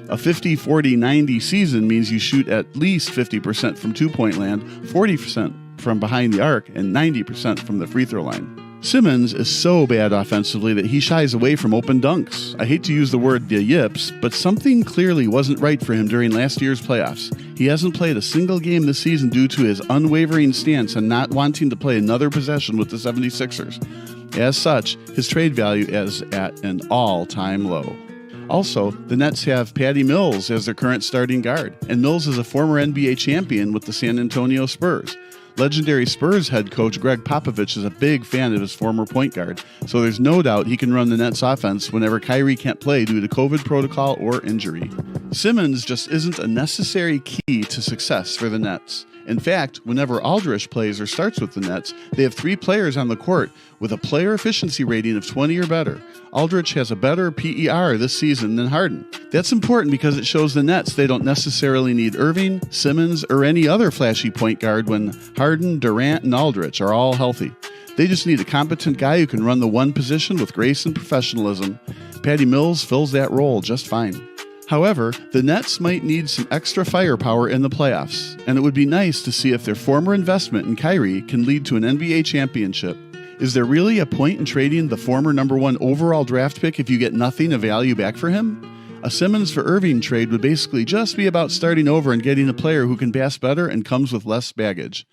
A 50, 40, 90 season means you shoot at least 50% from two-point land, 40% from behind the arc, and 90% from the free throw line. Simmons is so bad offensively that he shies away from open dunks. I hate to use the word the yips, but something clearly wasn't right for him during last year's playoffs. He hasn't played a single game this season due to his unwavering stance on not wanting to play another possession with the 76ers. As such, his trade value is at an all-time low. Also, the Nets have Patty Mills as their current starting guard, and Mills is a former NBA champion with the San Antonio Spurs. Legendary Spurs head coach Greg Popovich is a big fan of his former point guard, so there's no doubt he can run the Nets offense whenever Kyrie can't play due to COVID protocol or injury. Simmons just isn't a necessary key to success for the Nets. In fact, whenever Aldridge plays or starts with the Nets, they have 3 players on the court with a player efficiency rating of 20 or better. Aldridge has a better PER this season than Harden. That's important because it shows the Nets they don't necessarily need Irving, Simmons, or any other flashy point guard when Harden, Durant, and Aldridge are all healthy. They just need a competent guy who can run the one position with grace and professionalism. Patty Mills fills that role just fine. However, the Nets might need some extra firepower in the playoffs, and it would be nice to see if their former investment in Kyrie can lead to an NBA championship. Is there really a point in trading the former number 1 overall draft pick if you get nothing of value back for him? A Simmons for Irving trade would basically just be about starting over and getting a player who can pass better and comes with less baggage.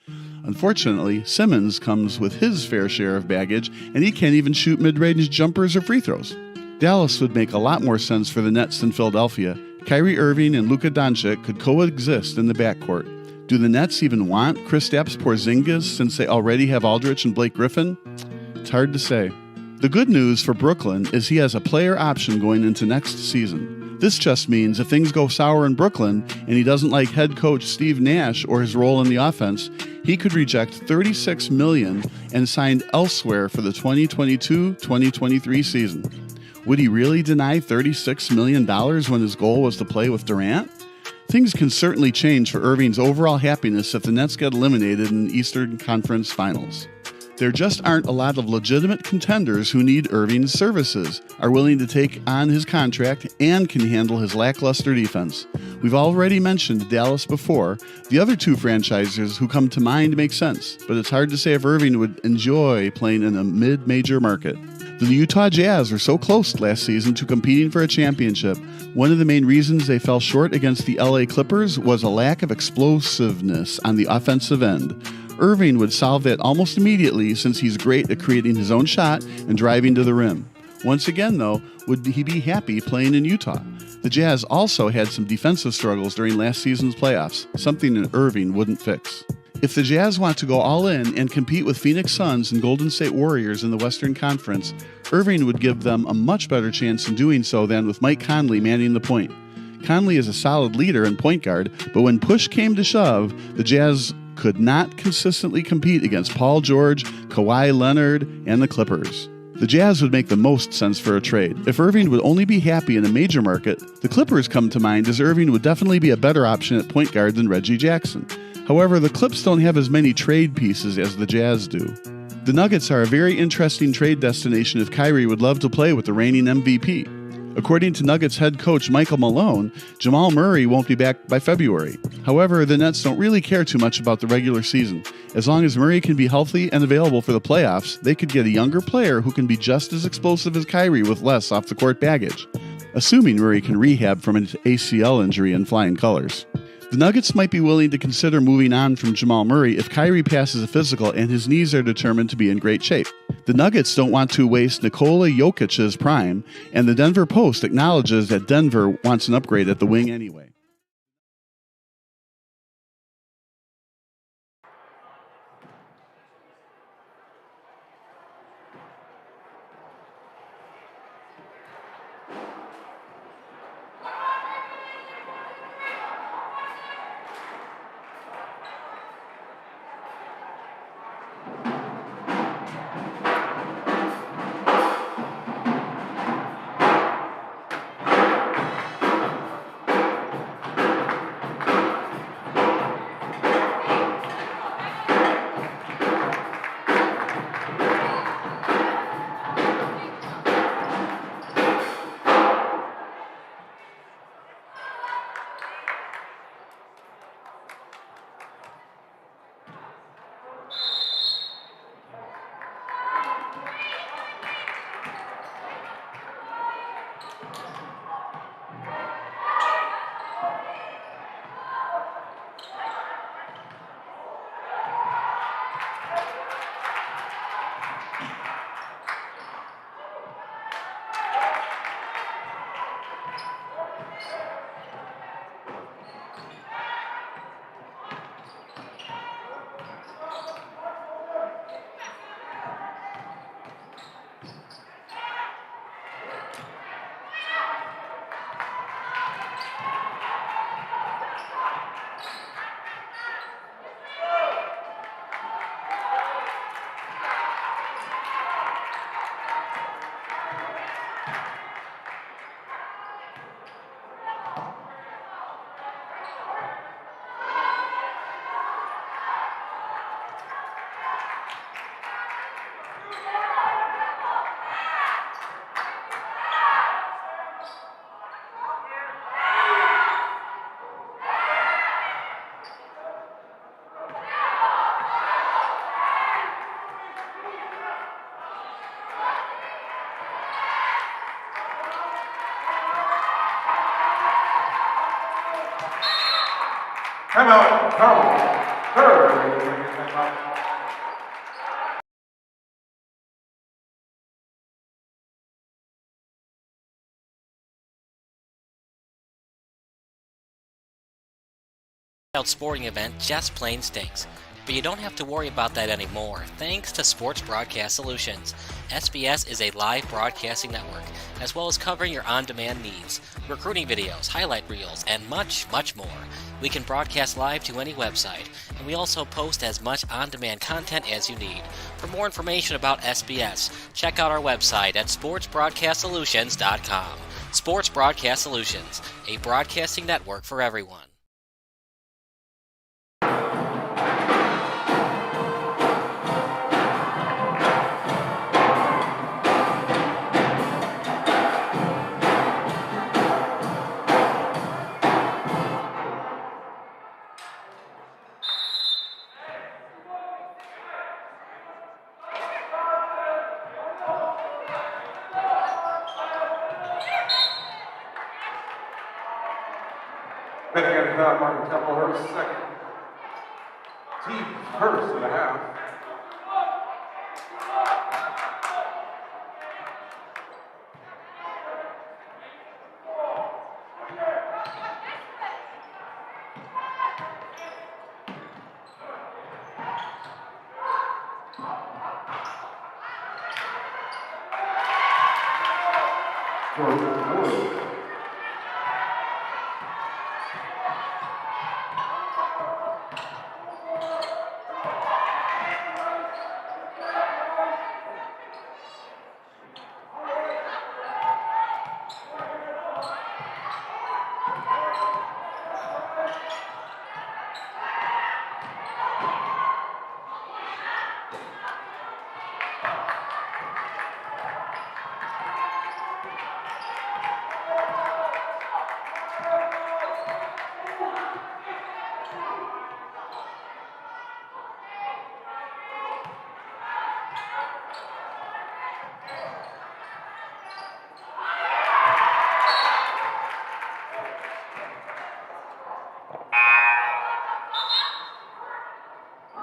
Unfortunately, Simmons comes with his fair share of baggage, and he can't even shoot mid-range jumpers or free throws. Dallas would make a lot more sense for the Nets than Philadelphia. Kyrie Irving and Luka Doncic could coexist in the backcourt. Do the Nets even want Kristaps Porzingis since they already have Aldridge and Blake Griffin? It's hard to say. The good news for Brooklyn is he has a player option going into next season. This just means if things go sour in Brooklyn and he doesn't like head coach Steve Nash or his role in the offense, he could reject $36 million and sign elsewhere for the 2022-2023 season. Would he really deny $36 million when his goal was to play with Durant? Things can certainly change for Irving's overall happiness if the Nets get eliminated in the Eastern Conference Finals. There just aren't a lot of legitimate contenders who need Irving's services, are willing to take on his contract, and can handle his lackluster defense. We've already mentioned Dallas before. The other two franchises who come to mind make sense, but it's hard to say if Irving would enjoy playing in a mid-major market. The Utah Jazz were so close last season to competing for a championship. One of the main reasons they fell short against the LA Clippers was a lack of explosiveness on the offensive end. Irving would solve that almost immediately, since he's great at creating his own shot and driving to the rim. Once again, though, would he be happy playing in Utah? The Jazz also had some defensive struggles during last season's playoffs, something that Irving wouldn't fix. If the Jazz want to go all in and compete with Phoenix Suns and Golden State Warriors in the Western Conference, Irving would give them a much better chance in doing so than with Mike Conley manning the point. Conley is a solid leader and point guard, but when push came to shove, the Jazz could not consistently compete against Paul George, Kawhi Leonard, and the Clippers. The Jazz would make the most sense for a trade. If Irving would only be happy in a major market, the Clippers come to mind, as Irving would definitely be a better option at point guard than Reggie Jackson. However, the Clips don't have as many trade pieces as the Jazz do. The Nuggets are a very interesting trade destination if Kyrie would love to play with the reigning MVP. According to Nuggets head coach Michael Malone, Jamal Murray won't be back by February. However, the Nets don't really care too much about the regular season. As long as Murray can be healthy and available for the playoffs, they could get a younger player who can be just as explosive as Kyrie with less off-the-court baggage, assuming Murray can rehab from an ACL injury in flying colors. The Nuggets might be willing to consider moving on from Jamal Murray if Kyrie passes a physical and his knees are determined to be in great shape. The Nuggets don't want to waste Nikola Jokic's prime, and the Denver Post acknowledges that Denver wants an upgrade at the wing anyway. Carmel, Carmel, third. Sporting event just plain stinks. But you don't have to worry about that anymore, thanks to Sports Broadcast Solutions. SBS is a live broadcasting network, as well as covering your on-demand needs, recruiting videos, highlight reels, and much, much more. We can broadcast live to any website, and we also post as much on-demand content as you need. For more information about SBS, check out our website at sportsbroadcastsolutions.com. Sports Broadcast Solutions, a broadcasting network for everyone. Benet got a foul, Martin Temple, her second. Team's first and a half.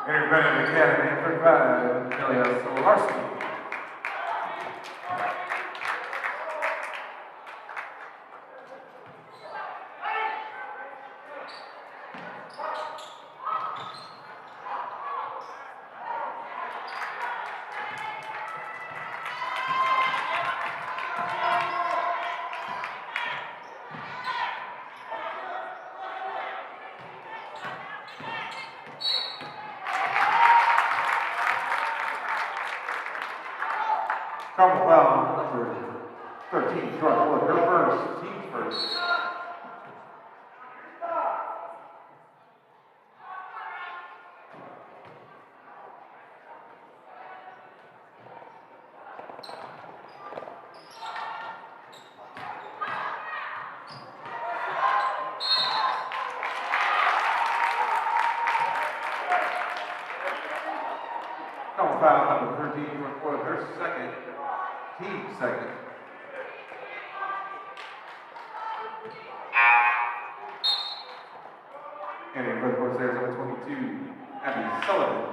Enter Benet Academy, 35, IHSA Varsity. Carmel foul number 13, Charlotte Wood, her first, team's first. Carmel foul number 13, Charlotte Wood, her second. Team second. And in front of there's number 22, Abby Sullivan.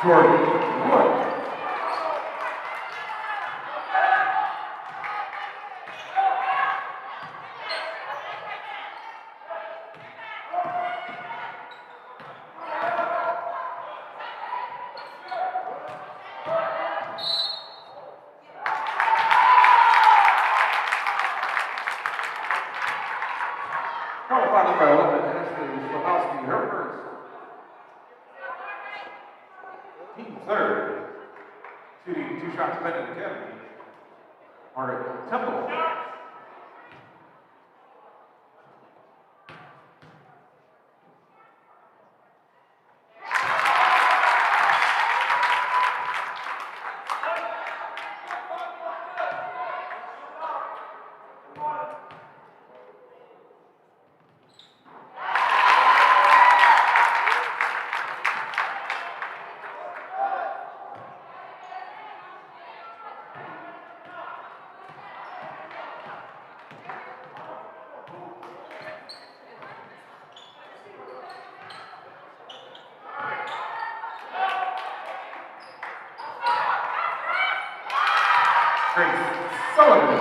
Jordan Wood. Carmel foul number 11, Ashley Slabowski, her first. Team third, shooting 2 shots Benet Academy, Margaret Temple. Grace Sullivan.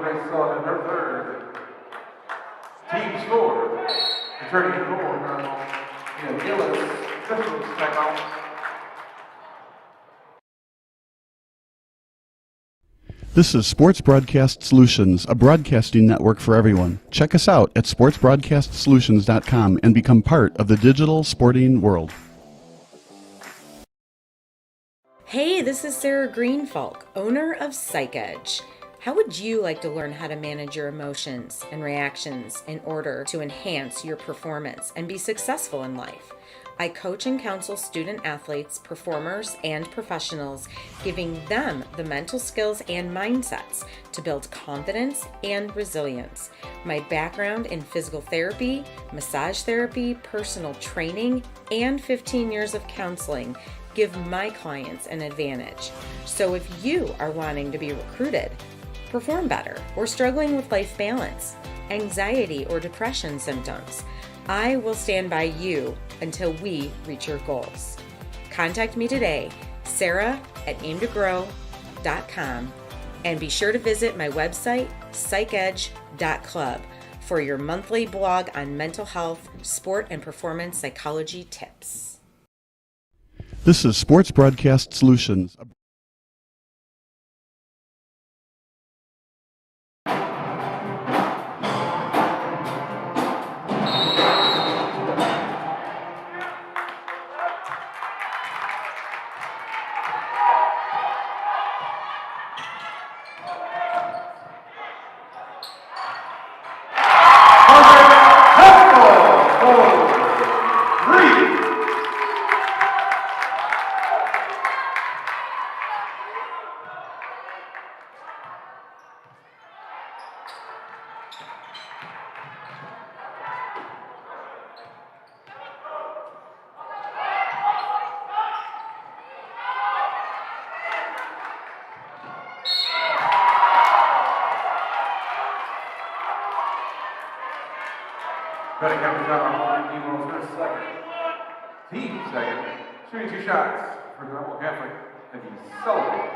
Grace Sullivan, her third. Team score. Returning forward, Carmel. Gillis, officials timeout. This is Sports Broadcast Solutions, a broadcasting network for everyone. Check us out at sportsbroadcastsolutions.com and become part of the digital sporting world. Hey, this is Sarah Greenfalk, owner of PsychEdge. How would you like to learn how to manage your emotions and reactions in order to enhance your performance and be successful in life? I coach and counsel student athletes, performers, and professionals, giving them the mental skills and mindsets to build confidence and resilience. My background in physical therapy, massage therapy, personal training, and 15 years of counseling give my clients an advantage. So if you are wanting to be recruited, perform better, or struggling with life balance, anxiety, or depression symptoms, I will stand by you until we reach your goals. Contact me today, sarah@aimtogrow.com, and be sure to visit my website, psychedge.club, for your monthly blog on mental health, sport, and performance psychology tips. This is Sports Broadcast Solutions. Benet Capital, Demos for second. Team second. Shooting 2 shots for Carmel Catholic, Eddie Sullivan.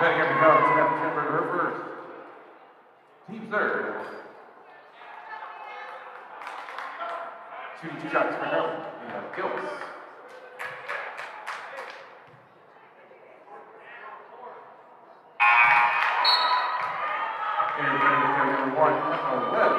Benet Capital, September first. Team third. Shooting 2 shots for Carmel. Gillis. And number 1 on the web.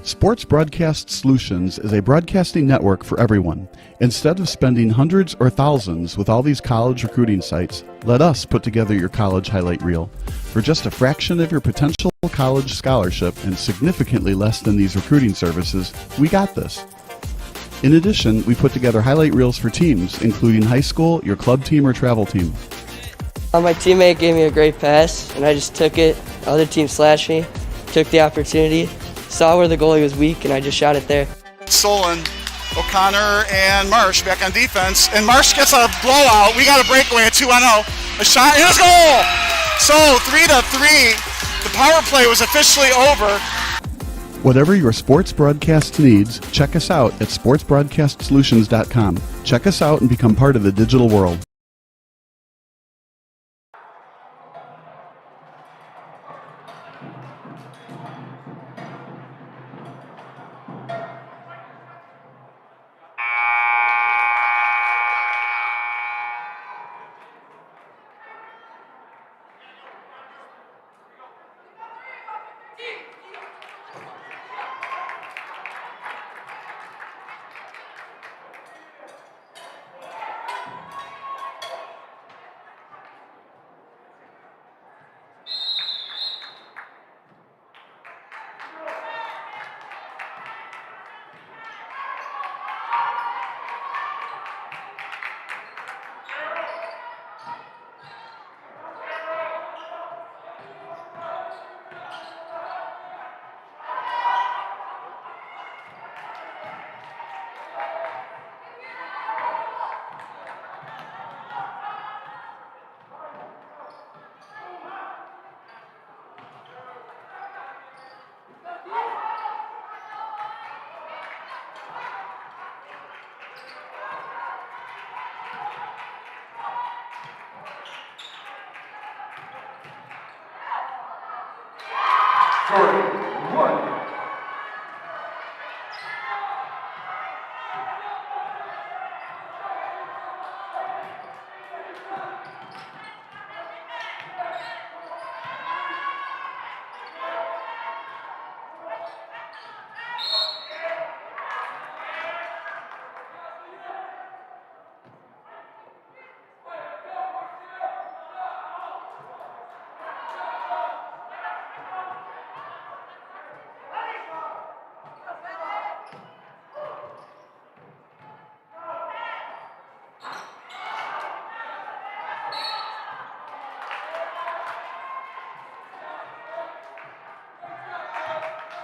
Sports Broadcast Solutions is a broadcasting network for everyone. Instead of spending hundreds or thousands with all these college recruiting sites, let us put together your college highlight reel. For just a fraction of your potential college scholarship and significantly less than these recruiting services, we got this. In addition, we put together highlight reels for teams, including high school, your club team, or travel team. My teammate gave me a great pass, and I just took it. The other team slashed me, took the opportunity, saw where the goalie was weak, and I just shot it there. Solon, O'Connor, and Marsh back on defense. And Marsh gets a blowout. We got a breakaway, a 2-on-0. A shot, and a goal! So 3-3. The power play was officially over. Whatever your sports broadcast needs, check us out at sportsbroadcastsolutions.com. Check us out and become part of the digital world. Jordan, 1.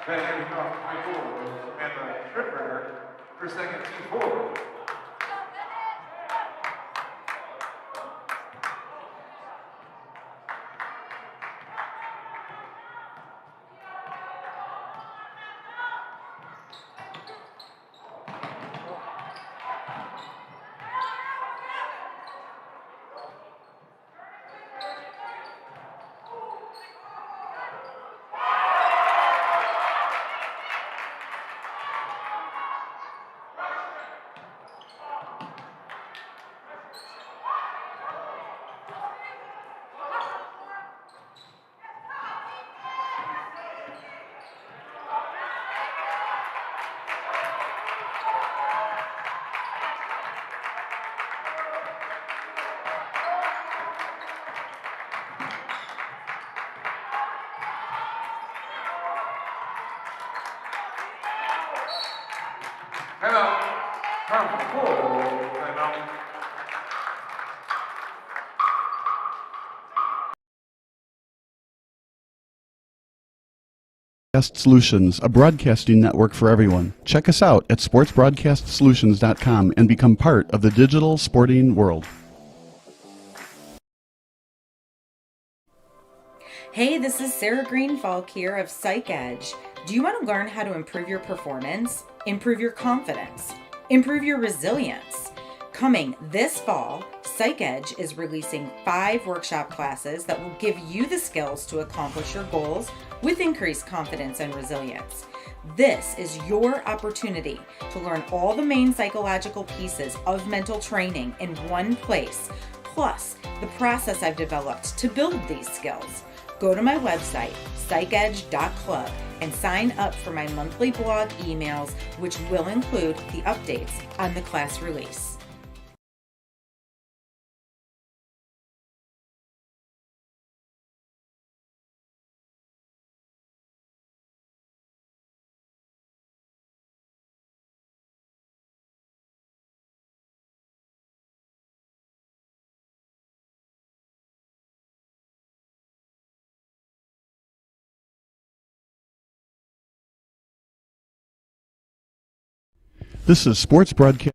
Then heading across 24 was Samantha Schrittberger, her second team forward. Timeout. Carmel. Timeout. Broadcast Solutions, a broadcasting network for everyone. Check us out at sportsbroadcastsolutions.com and become part of the digital sporting world. Hey, this is Sarah Greenfalk here of Psych Edge. Do you want to learn how to improve your performance, improve your confidence, improve your resilience? Coming this fall, Psych Edge is releasing 5 workshop classes that will give you the skills to accomplish your goals with increased confidence and resilience. This is your opportunity to learn all the main psychological pieces of mental training in one place, plus the process I've developed to build these skills. Go to my website, psychedge.club, and sign up for my monthly blog emails, which will include the updates on the class release. This is Sports Broadcast.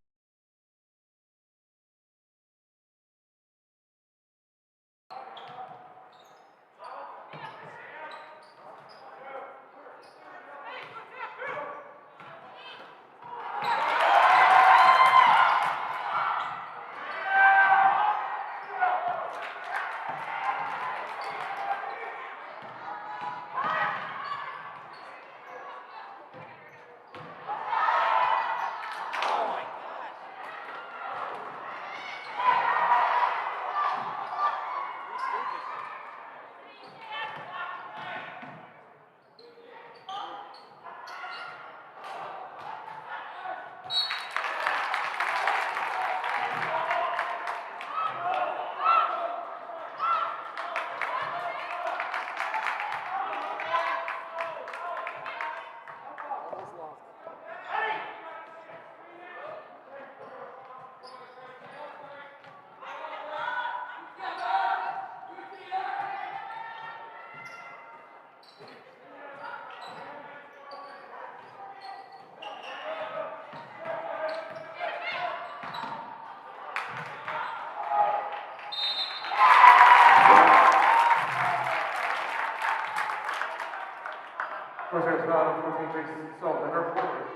First race foul, 14 faces assault by her forward.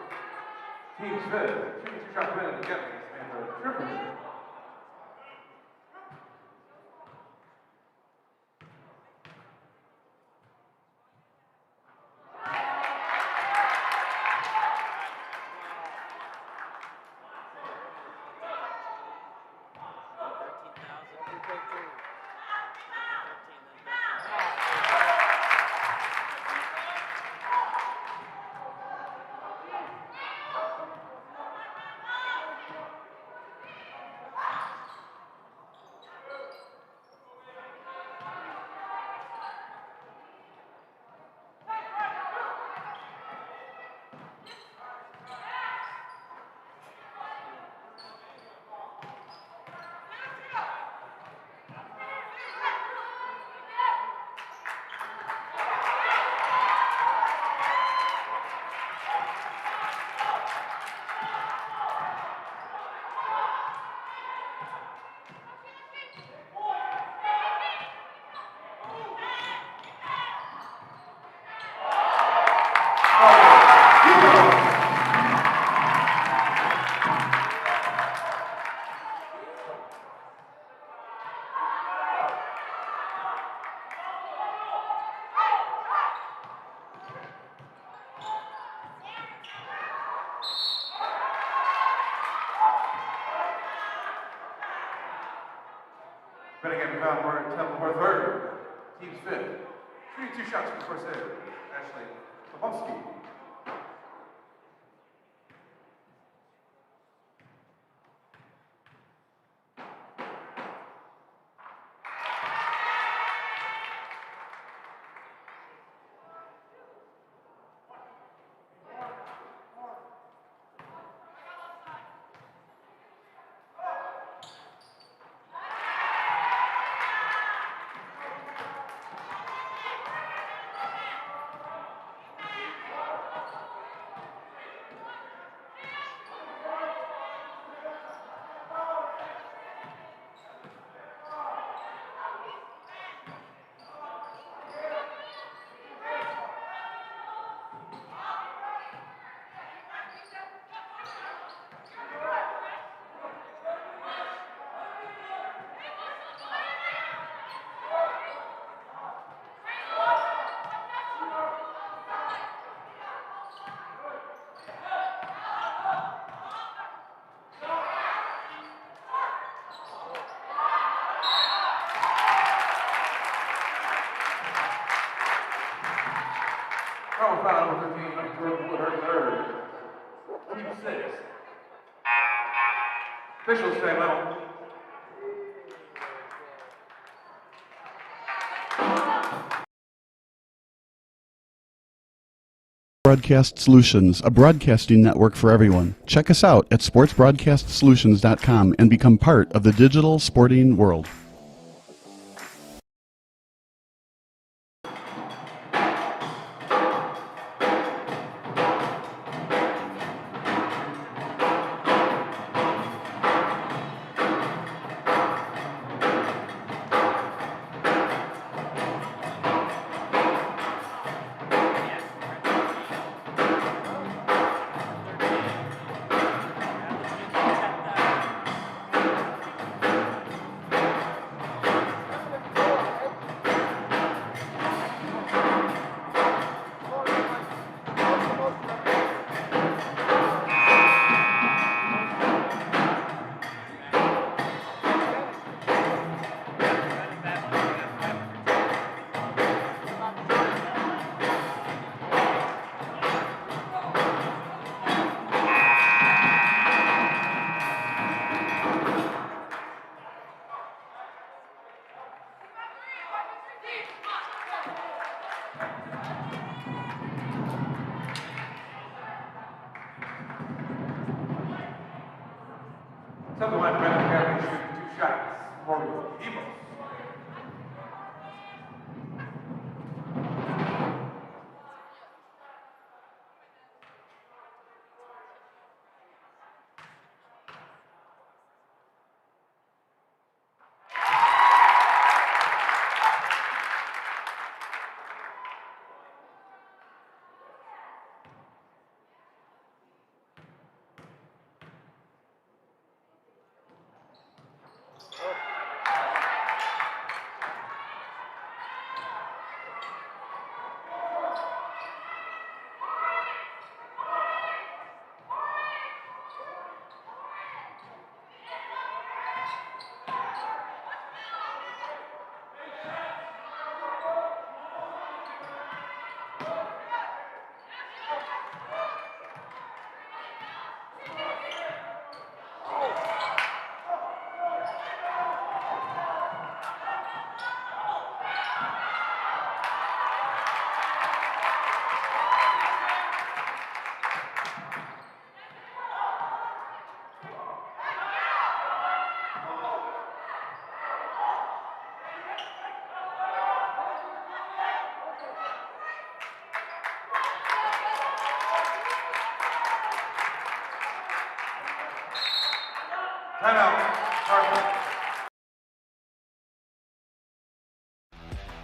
Team Smith, shooting 2-shot win in the Kennedy, Samantha Schrittberger. Temple for third. Team's fifth. Shooting 2 shots for first save. Ashley Babowski. Foul foul number 15, Jordan Wood, her third. Team 6. Officials say level. Broadcast Solutions, a broadcasting network for everyone. Check us out at sportsbroadcastsolutions.com and become part of the digital sporting world. Second line, Benet Academy shooting 2 shots. Morgan Emos.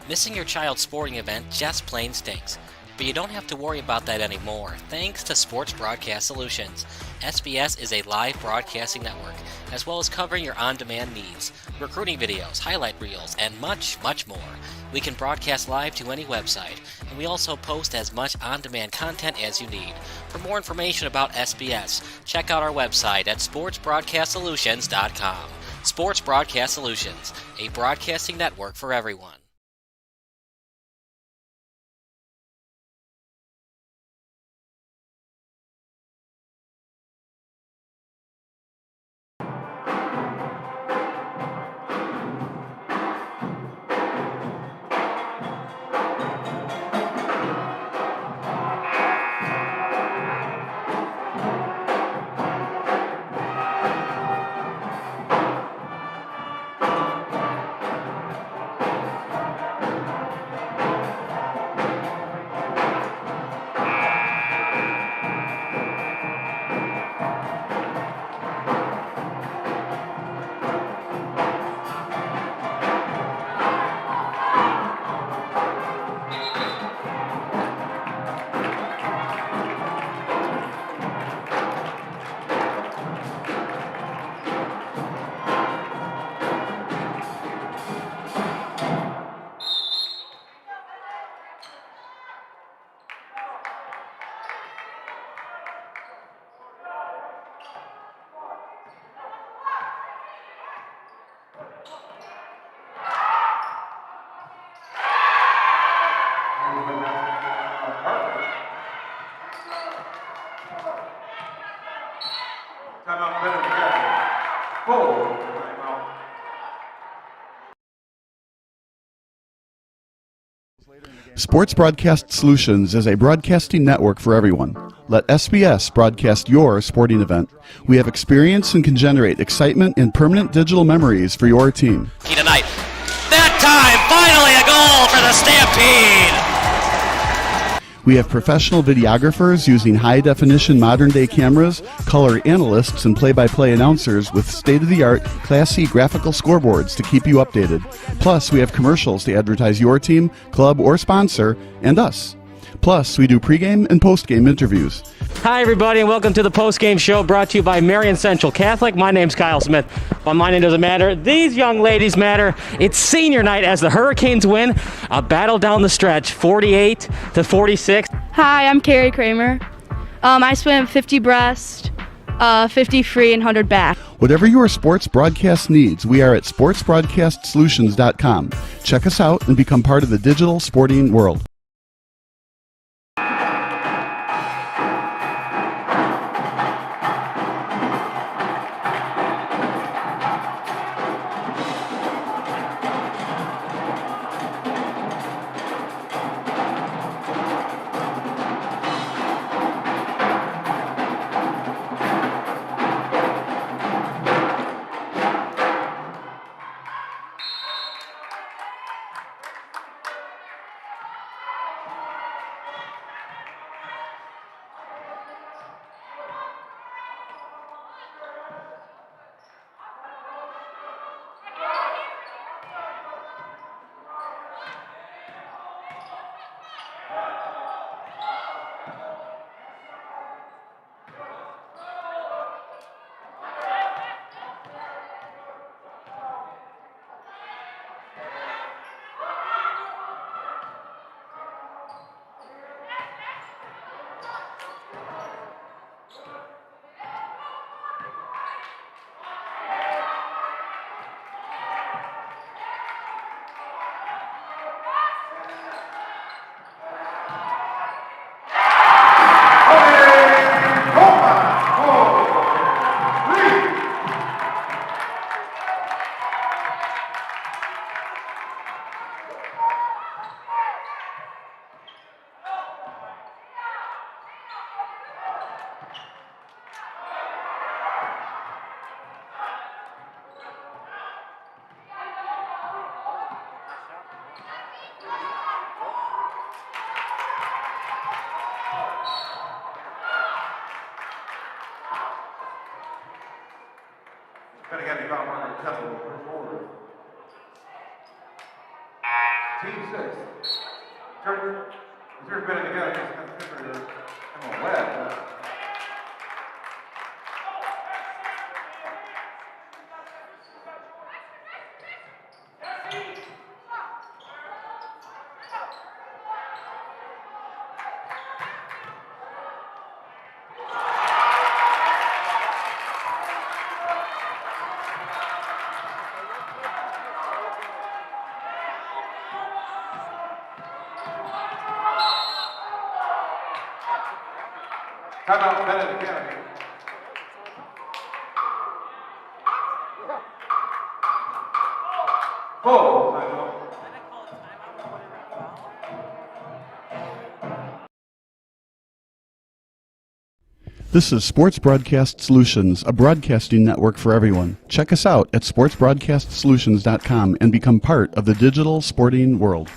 Missing your child's sporting event just plain stinks. But you don't have to worry about that anymore, thanks to Sports Broadcast Solutions. SBS is a live broadcasting network, as well as covering your on-demand needs, recruiting videos, highlight reels, and much, much more. We can broadcast live to any website, and we also post as much on-demand content as you need. For more information about SBS, check out our website at sportsbroadcastsolutions.com. Sports Broadcast Solutions, a broadcasting network for everyone. Timeout, Benet Academy. Full timeout. Sports Broadcast Solutions is a broadcasting network for everyone. Let SBS broadcast your sporting event. We have experience and can generate excitement and permanent digital memories for your team. Tonight. That time, finally a goal for the Stampede! We have professional videographers using high-definition modern-day cameras, color analysts, and play-by-play announcers with state-of-the-art, classy graphical scoreboards to keep you updated. Plus, we have commercials to advertise your team, club, or sponsor, and us. Plus, we do pregame and postgame interviews. Hi, everybody, and welcome to the postgame show brought to you by Marion Central Catholic. My name's Kyle Smith, but my name doesn't matter. These young ladies matter. It's senior night as the Hurricanes win a battle down the stretch, 48-46. Hi, I'm Carrie Kramer. I swim 50 breast, 50 free, and 100 back. Whatever your sports broadcast needs, we are at sportsbroadcastsolutions.com. Check us out and become part of the digital sporting world. Benet Academy foul marker Temple forward. Team 6. Here's Benet Academy. Kicker is Emma Webb. Timeout, Benet Academy. Full timeout. This is Sports Broadcast Solutions, a broadcasting network for everyone. Check us out at sportsbroadcastsolutions.com and become part of the digital sporting world.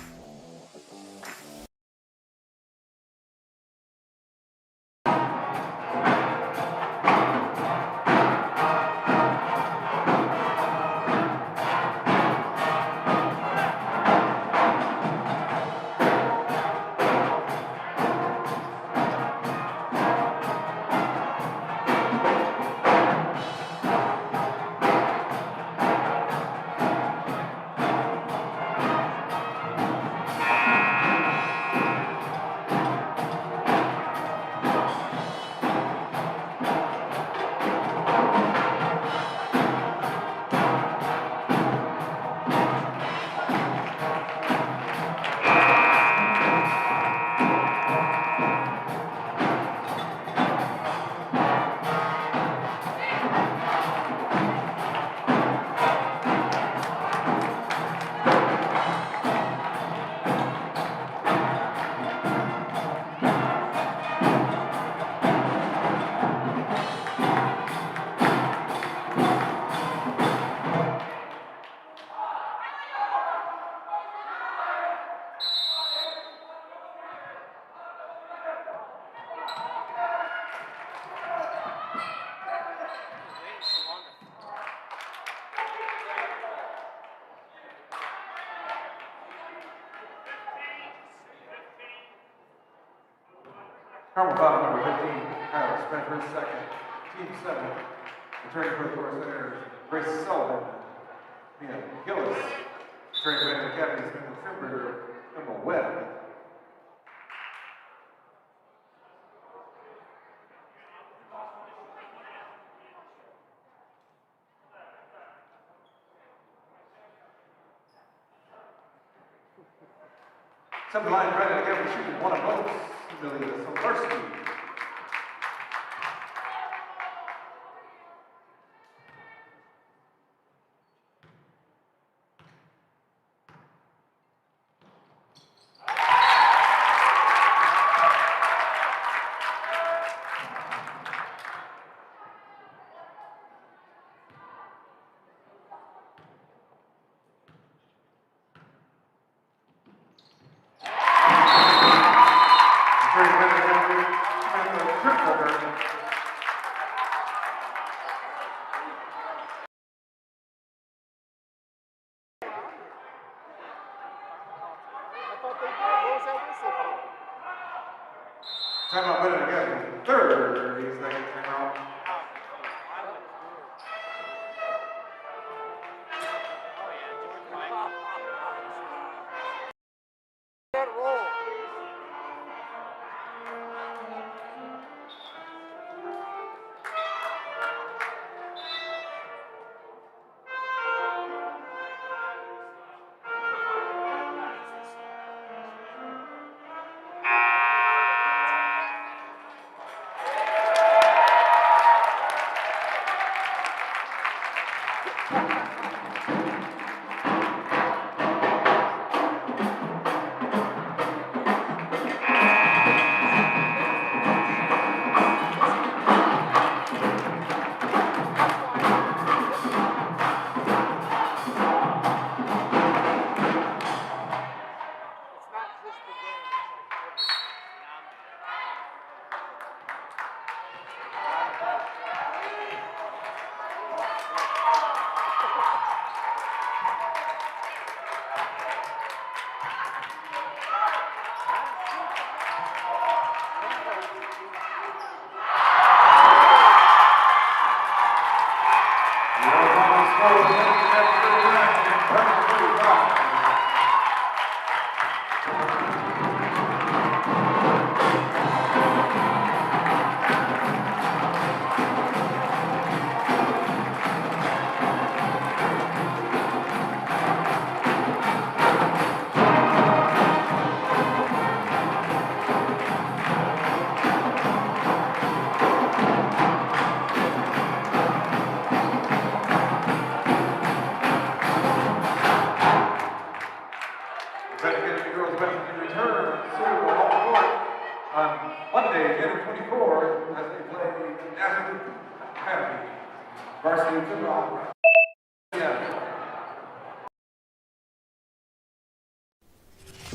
Carmel foul number 15, Kyle Spencer, second. Team 7, returning for the Forest Senators, Grace Sullivan. Mia Gillis, returning for Benet Academy, Smith Simberger, Emma Webb. Something line Benet Academy shooting one of most, IHSA Varsity. Timeout, Benet Academy, 30 seconds timeout.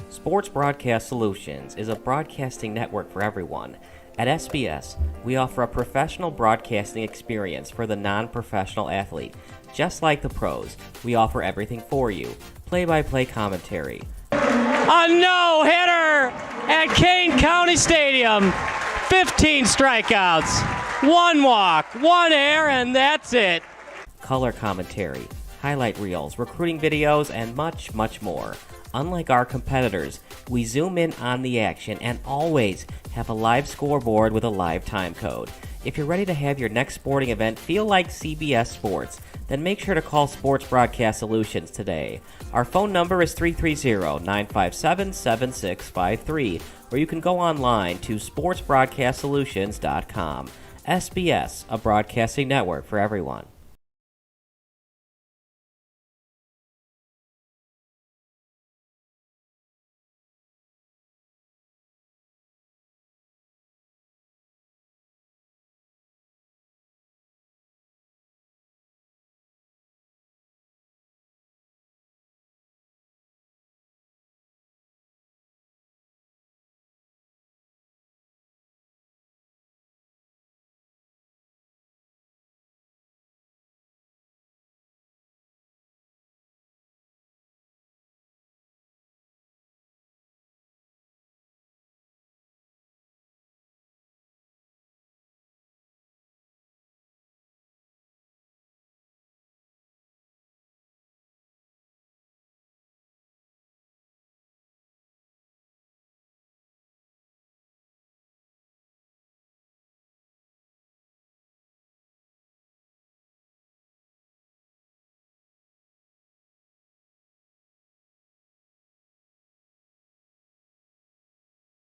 Sports Broadcast Solutions is a broadcasting network for everyone. At SBS, we offer a professional broadcasting experience for the non-professional athlete. Just like the pros, we offer everything for you. Play-by-play commentary. A no-hitter at Kane County Stadium. 15 strikeouts, 1 walk, 1 error, and that's it. Color commentary, highlight reels, recruiting videos, and much, much more. Unlike our competitors, we zoom in on the action and always have a live scoreboard with a live time code. If you're ready to have your next sporting event feel like CBS Sports, then make sure to call Sports Broadcast Solutions today. Our phone number is 330-957-7653, or you can go online to sportsbroadcastsolutions.com. SBS, a broadcasting network for everyone.